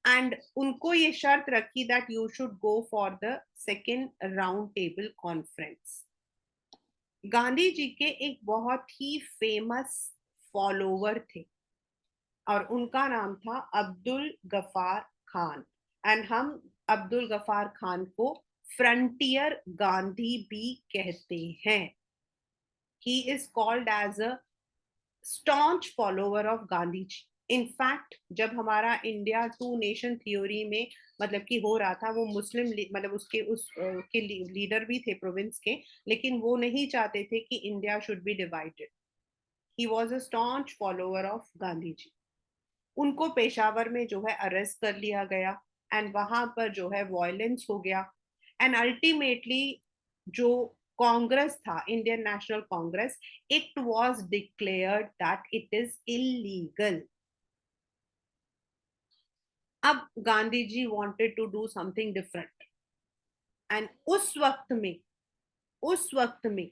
एंड उनको ये शर्त रखी that you should go for the second round table conference. Gandhi ji के एक बहुत ही फेमस फॉलोवर थे और उनका नाम था अब्दुल गफार खान. एंड हम अब्दुल गफार खान को फ्रंटियर गांधी भी कहते हैं. He is called as a staunch follower of Gandhi ji. In fact जब हमारा इंडिया टू नेशन थ्योरी में मतलब कि हो रहा था, वो मुस्लिम मतलब उसके के लीडर भी थे प्रोविंस के, लेकिन वो नहीं चाहते थे कि India should be divided. He was a staunch follower of Gandhi ji. उनको पेशावर में जो है अरेस्ट कर लिया गया एंड वहां पर जो है वायलेंस हो गया. एंड अल्टीमेटली जो कांग्रेस था, Indian National Congress, it was declared that it is illegal. अब Gandhi ji wanted to do something different and उस वक्त में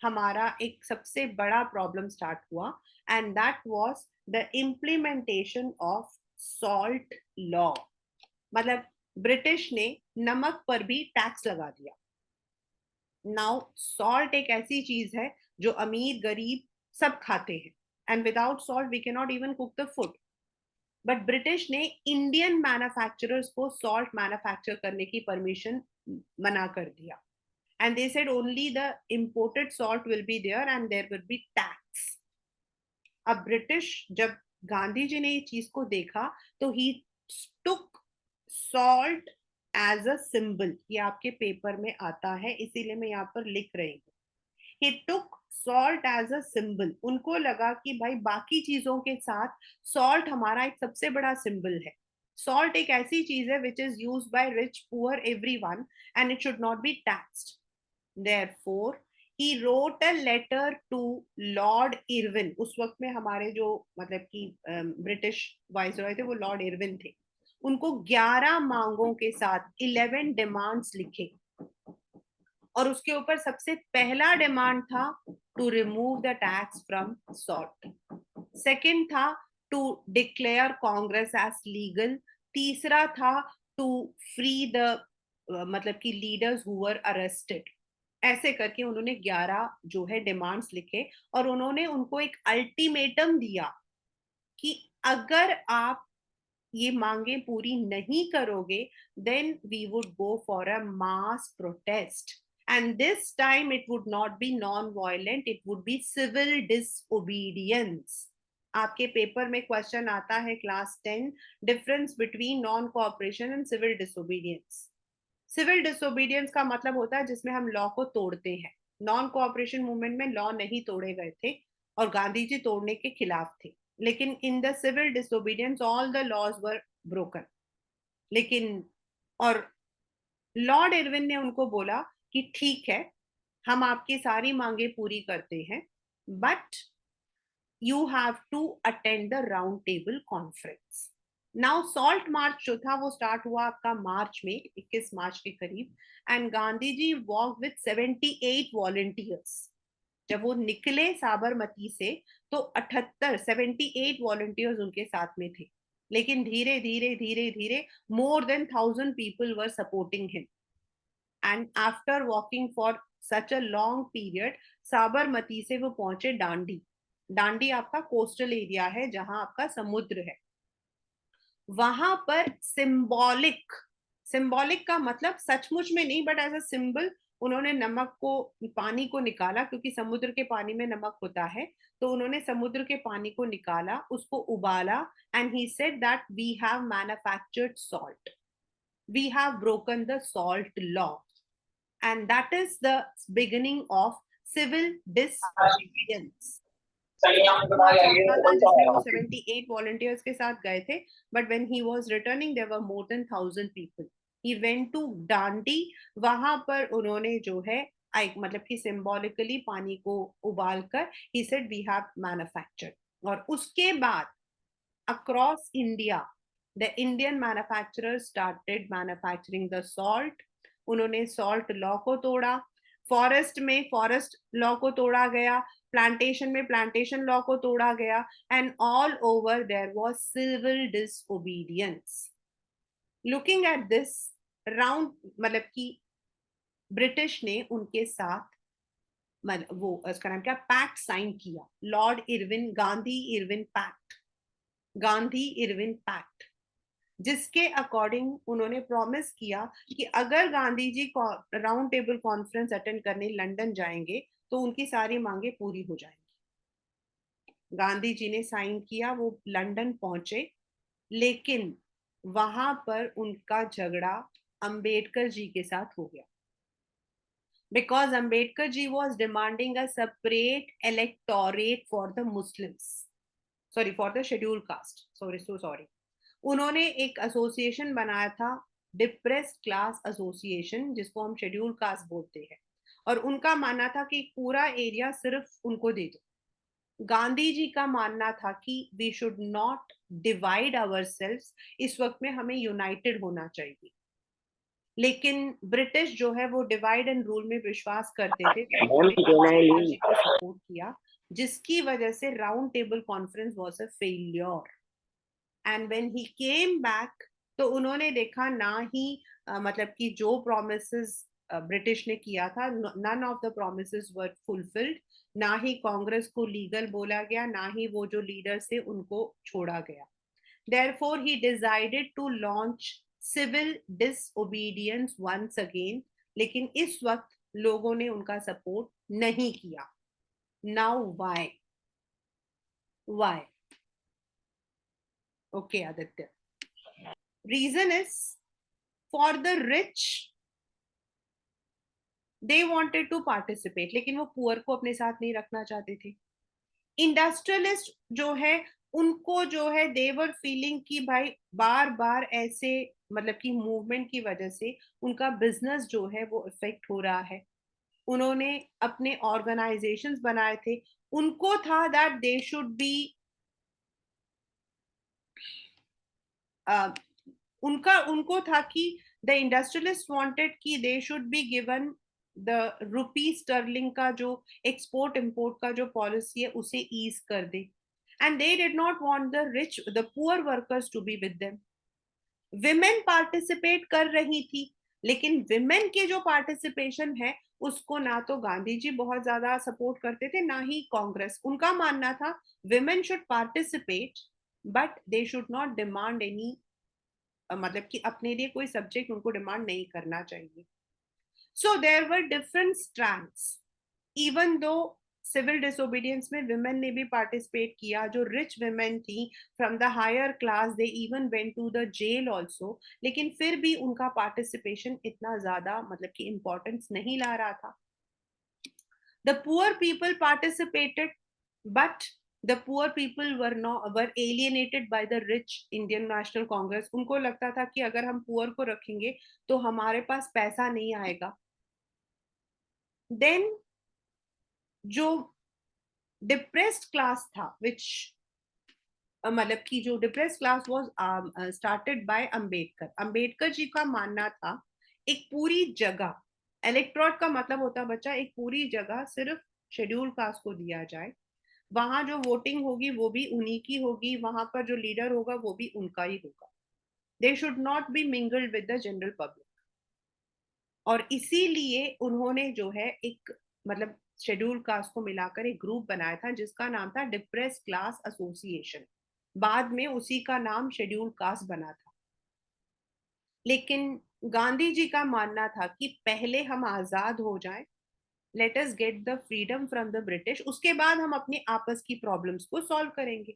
हमारा एक सबसे बड़ा प्रॉब्लम स्टार्ट हुआ and that was the implementation of salt law. मतलब ब्रिटिश ने नमक पर भी टैक्स लगा दिया. नाउ सॉल्ट एक ऐसी चीज है जो अमीर गरीब सब खाते हैं and without salt we can not even cook the food. But British ने इंडियन मैन्युफैक्चरर्स को सॉल्ट मैन्युफैक्चर करने की परमिशन मना कर दिया. And they said only the imported salt will be there and there will be tax. अब ब्रिटिश जब गांधी जी ने ये चीज को देखा तो ही took salt as a symbol. ये आपके पेपर में आता है इसीलिए मैं यहाँ पर लिख रही हूँ. He took salt as a symbol. उनको लगा कि भाई बाकी चीजों के साथ salt हमारा एक सबसे बड़ा symbol है. Salt एक ऐसी चीज है which is used by rich, poor, everyone and it should not be taxed. Therefore, he wrote a letter to Lord Irwin. उस वक्त में हमारे जो मतलब कि ब्रिटिश वाइसरॉय थे वो लॉर्ड इरविन थे. उनको 11 मांगों के साथ 11 डिमांड्स लिखे, और उसके ऊपर सबसे पहला डिमांड था to remove the tax from salt, second था to declare Congress as legal, तीसरा था टू फ्री द मतलब कि लीडर्स हु वर अरेस्टेड। ऐसे करके उन्होंने 11 जो है डिमांड्स लिखे, और उन्होंने उनको एक अल्टीमेटम दिया कि अगर आप ये मांगे पूरी नहीं करोगे, then we would go for a mass protest, and this time it would not be non violent, it would be civil disobedience. आपके पेपर में क्वेश्चन आता है class 10, difference between non cooperation and civil disobedience. Civil disobedience का मतलब होता है जिसमें हम लॉ को तोड़ते हैं। नॉन कोऑपरेशन मूवमेंट में लॉ नहीं तोड़े गए थे और गांधी जी तोड़ने के खिलाफ थे, लेकिन in the civil disobedience all the laws were broken. लेकिन और लॉर्ड इरविन ने उनको बोला कि ठीक है, हम आपकी सारी मांगे पूरी करते हैं, but you have to attend the round table conference. Now salt march जो था वो स्टार्ट हुआ आपका मार्च में, 21 मार्च के करीब, and Gandhi ji walk with 78 volunteers. जब वो निकले साबरमती से तो 78 वॉलंटियर्स उनके साथ में थे, लेकिन धीरे धीरे धीरे धीरे मोर than 1000 people were supporting him, and after walking for such a long period Sabarmati से वो पहुंचे डांडी। डांडी आपका कोस्टल एरिया है जहां आपका समुद्र है। वहां पर सिंबॉलिक, सिंबॉलिक का मतलब सचमुच में नहीं, बट एज अ सिंबल उन्होंने नमक को, पानी को निकाला, क्योंकि समुद्र के पानी में नमक होता है, तो उन्होंने समुद्र के पानी को निकाला, उसको उबाला, and he said that we have manufactured salt, we have broken the salt law, and that is the beginning of civil disobedience. जिसमें वो 78 वॉलंटियर्स के साथ गए थे, but when he was returning there were more than 1000 people. He went to Dandi, वहां पर उन्होंने जो है मतलब कि सिंबॉलिकली पानी को उबालकर he said we have manufactured, और उसके बाद across India the Indian manufacturers started manufacturing the salt. उन्होंने सॉल्ट लॉ को तोड़ा, फॉरेस्ट में फॉरेस्ट लॉ को तोड़ा गया, प्लांटेशन में प्लांटेशन लॉ को तोड़ा गया, and all over there was civil disobedience. Looking at this round, मतलब कि ब्रिटिश ने उनके साथ वो उसका नाम क्या, पैक्ट साइन किया, lord Irwin, Gandhi Irwin pact, Gandhi Irwin pact, जिसके अकॉर्डिंग उन्होंने प्रॉमिस किया कि अगर Gandhi ji round table conference attend करने लंदन जाएंगे तो उनकी सारी मांगे पूरी हो जाएंगी। गांधी जी ने साइन किया, वो लंदन पहुंचे, लेकिन वहां पर उनका झगड़ा अंबेडकर जी के साथ हो गया, because Ambedkar ji was demanding a separate electorate for the Muslims, sorry for the schedule caste, sorry. उन्होंने एक एसोसिएशन बनाया था, डिप्रेस्ड क्लास एसोसिएशन, जिसको हम शेड्यूल कास्ट बोलते हैं, और उनका मानना था कि पूरा एरिया सिर्फ उनको दे दो। गांधी जी का मानना था कि we should not divide ourselves, इस वक्त में हमें यूनाइटेड होना चाहिए। लेकिन ब्रिटिश जो है वो डिवाइड एंड रूल में विश्वास करते थे, तो गांधी जी को सपोर्ट किया, जिसकी वजह से round table conference was a failure. And when he came back, तो उन्होंने देखा ना ही मतलब कि जो प्रोमिसेस ब्रिटिश ने किया था, none of the promises were fulfilled, ना ही कांग्रेस को लीगल बोला गया, ना ही वो जो लीडर थे उनको छोड़ा गया। Therefore, he decided to launch civil disobedience once again, लेकिन इस वक्त लोगों ने उनका सपोर्ट नहीं किया। Now why? Why? Okay, Aditya. Reason is, for the rich, they wanted to participate, लेकिन वो पुअर को अपने साथ नहीं रखना चाहते थे। इंडस्ट्रियलिस्ट जो है उनको जो है देवर फीलिंग कि भाई बार बार ऐसे मतलब कि मूवमेंट की वजह से उनका बिजनेस जो है वो इफेक्ट हो रहा है। उन्होंने अपने ऑर्गेनाइजेशंस बनाए थे, उनको था दैट दे शुड बी उनको था कि द इंडस्ट्रियलिस्ट वांटेड कि they should be given the rupee sterling का जो एक्सपोर्ट इंपोर्ट का जो पॉलिसी है उसे ईज कर दे, and they did not want the poor workers to be with them. Women participate कर रही थी, लेकिन विमेन के जो पार्टिसिपेशन है उसको ना तो गांधी जी बहुत ज्यादा सपोर्ट करते थे ना ही कांग्रेस। उनका मानना था women should participate but they should not demand any, मतलब कि अपने लिए कोई सब्जेक्ट उनको डिमांड नहीं करना चाहिए। So there were different strands, even though civil disobedience में विमेन ने भी पार्टिसिपेट किया, जो रिच विमेन थी from the higher class, they even went to the jail also, लेकिन फिर भी उनका पार्टिसिपेशन इतना ज्यादा मतलब कि इंपॉर्टेंस नहीं ला रहा था। The poor people participated but the poor people were alienated by the rich Indian National Congress। उनको लगता था कि अगर हम पुअर को रखेंगे तो हमारे पास पैसा नहीं आएगा। देन जो डिप्रेस्ड क्लास था, विच मतलब कि जो depress class was started by Ambedkar. Ambedkar ji का मानना था एक पूरी जगह, इलेक्टोरेट का मतलब होता बच्चा एक पूरी जगह सिर्फ शेड्यूल कास्ट को दिया जाए, वहां जो वोटिंग होगी वो भी उन्हीं की होगी, वहां पर जो लीडर होगा वो भी उनका ही होगा, they should not be mingled with the general public. और इसीलिए उन्होंने जो है एक मतलब शेड्यूल कास्ट को मिलाकर एक ग्रुप बनाया था जिसका नाम था डिप्रेस क्लास एसोसिएशन। बाद में उसी का नाम शेड्यूल कास्ट बना था। लेकिन गांधी जी का मानना था कि पहले हम आजाद हो जाएं, let us get the freedom from the British, उसके बाद हम अपने आपस की प्रॉब्लम्स को सॉल्व करेंगे।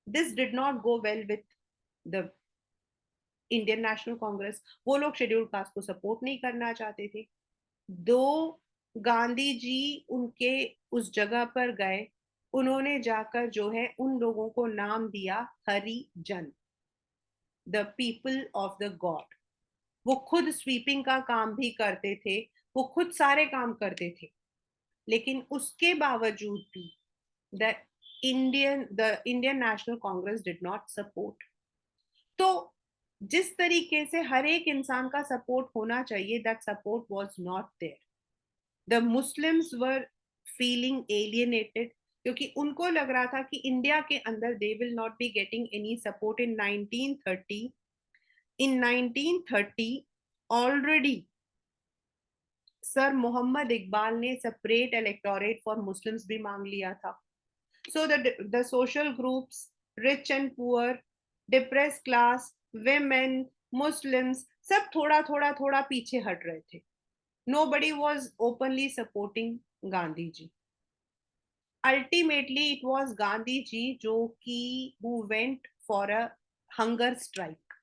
This did not go well with the Indian National Congress. वो लोग शेड्यूल कास्ट को सपोर्ट नहीं करना चाहते थे। दो गांधी जी उनके उस जगह पर गए, उन्होंने जाकर जो है उन लोगों को नाम दिया Harijan, the people of the God. वो खुद स्वीपिंग का काम भी करते थे, वो खुद सारे काम करते थे, लेकिन उसके बावजूद भी the Indian National Congress did not support. तो जिस तरीके से हर एक इंसान का सपोर्ट होना चाहिए, that support was not there. The Muslims were feeling alienated, क्योंकि उनको लग रहा था कि इंडिया के अंदर they will not be getting any support. In 1930, in 1930 already sir Mohammad Iqbal ने सेपरेट इलेक्टोरेट फॉर मुस्लिम्स भी मांग लिया था। So the social groups, rich and poor, depress class, women, Muslims, सब थोड़ा थोड़ा थोड़ा पीछे हट रहे थे। Nobody was openly supporting Gandhi ji. Ultimately, it was Gandhi ji जो कि who went for a hunger strike.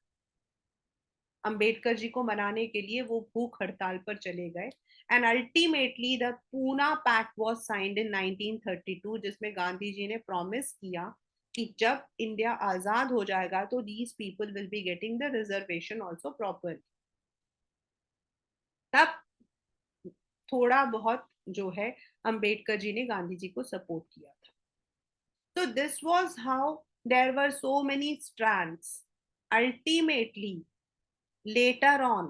Ambedkar ji को मनाने के लिए वो भूख हड़ताल पर चले गए, and ultimately the Poona pact was signed in 1932, जिसमें गांधी जी ने प्रॉमिस किया कि जब इंडिया आजाद हो जाएगा तो these people will be getting the reservation also proper. तब थोड़ा बहुत जो है अंबेडकर जी ने गांधी जी को सपोर्ट किया था। तो this was how there were so many strands. Ultimately later on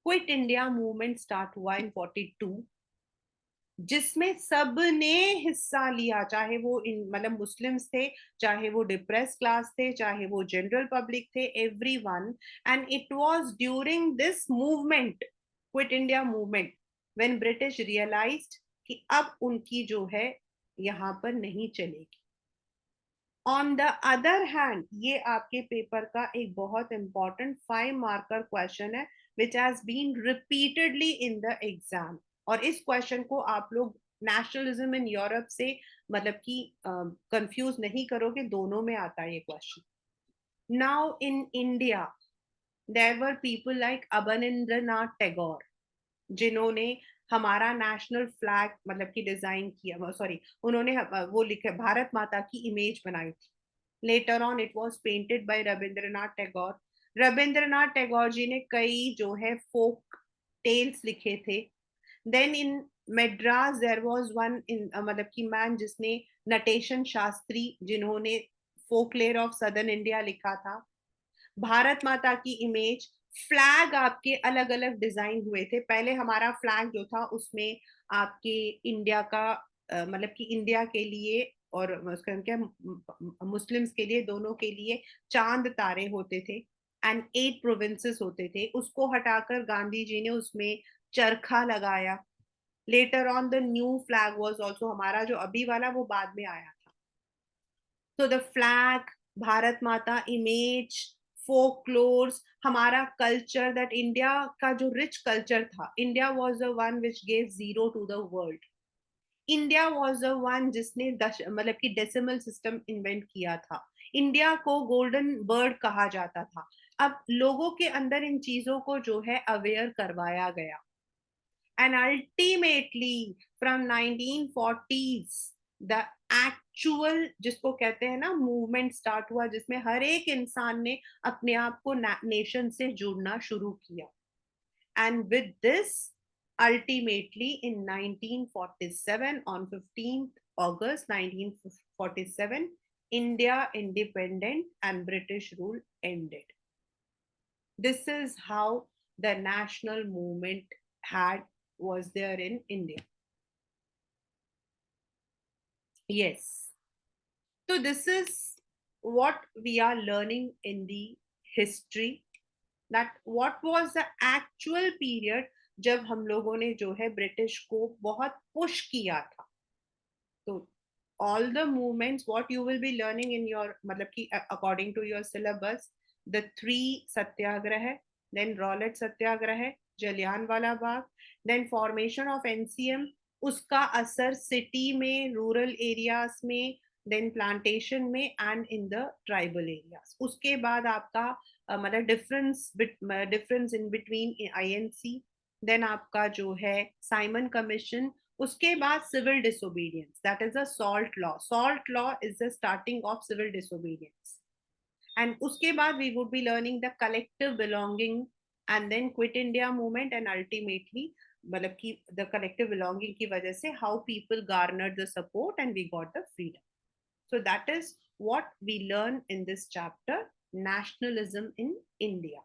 quit India movement start हुआ इन 42, जिसमें सब ने हिस्सा लिया, चाहे वो मतलब मुस्लिम्स थे, चाहे वो डिप्रेस क्लास थे, चाहे वो जनरल पब्लिक थे, everyone. And it was during this movement, quit India movement, when British realized कि अब उनकी जो है यहाँ पर नहीं चलेगी। ऑन द अदर हैंड, ये आपके पेपर का एक बहुत इंपॉर्टेंट 5 मार्कर क्वेश्चन है which has been repeatedly in the exam. और इस क्वेश्चन को आप लोग नेशनलिज्म इन यूरोप से मतलब कि कंफ्यूज नहीं करोगे, दोनों में आता है ये question. Now in India there were people like Abanindranath Tagore, जिन्होंने हमारा नेशनल फ्लैग मतलब कि डिजाइन किया, सॉरी उन्होंने वो लिखे भारत माता की इमेज बनाई थी। Later on it was painted by Rabindranath Tagore. Rabindranath Tagore ji ने कई जो है फोक टेल्स लिखे थे। Then in Madras there was one in मतलब कि मैन जिसने नटेशन शास्त्री, जिन्होंने फोकलेयर ऑफ सदर्न इंडिया लिखा था। भारत माता की इमेज, फ्लैग आपके अलग अलग डिजाइन हुए थे। पहले हमारा फ्लैग जो था उसमें आपके इंडिया का मतलब कि इंडिया के लिए और उसका क्या मुस्लिम्स के लिए, दोनों के लिए चांद तारे होते थे एंड 8 प्रोविंसेस होते थे। उसको हटाकर गांधी जी ने उसमें चरखा लगाया। Later on the new flag was also, हमारा जो अभी वाला वो बाद में आया था। तो the flag, Bharat Mata image, folklores, हमारा कल्चर, दैट इंडिया का जो रिच कल्चर था, India was the one which gave zero to the world. India was the one जिसने मतलब कि डेसिमल सिस्टम इन्वेंट किया था। इंडिया को गोल्डन बर्ड कहा जाता था। अब लोगों के अंदर इन चीजों को जो है अवेयर करवाया गया। And ultimately from 1940s the actual जिसको कहते हैं ना मूवमेंट स्टार्ट हुआ, जिसमें हर एक इंसान ने अपने आप को नेशन से जुड़ना शुरू किया। And with this, ultimately in 1947, on 15th August 1947, India independent and British rule ended. This is how the national movement had was there in India. Yes. So this is what we are learning in the history, that what was the actual period जब हम लोगों ने जो है ब्रिटिश को बहुत पुश किया था। तो all the movements what you will be learning in your मतलब कि according to your syllabus, the 3 Satyagraha, then Rowlatt Satyagraha, Jallianwala Bagh, then formation of NCM, उसका असर सिटी में, रूरल एरियाज में, देन प्लांटेशन में and in the tribal areas. उसके बाद आपका मतलब difference in between INC, then आपका जो है साइमन कमीशन, उसके बाद civil disobedience, that is a salt law. Salt law is the starting of civil disobedience. And उसके बाद we would be learning the collective belonging and then quit India movement and ultimately मतलब कि द कलेक्टिव बिलोंगिंग की वजह से how people garnered the support and we got the freedom. So that is what we learn in this chapter, nationalism in India.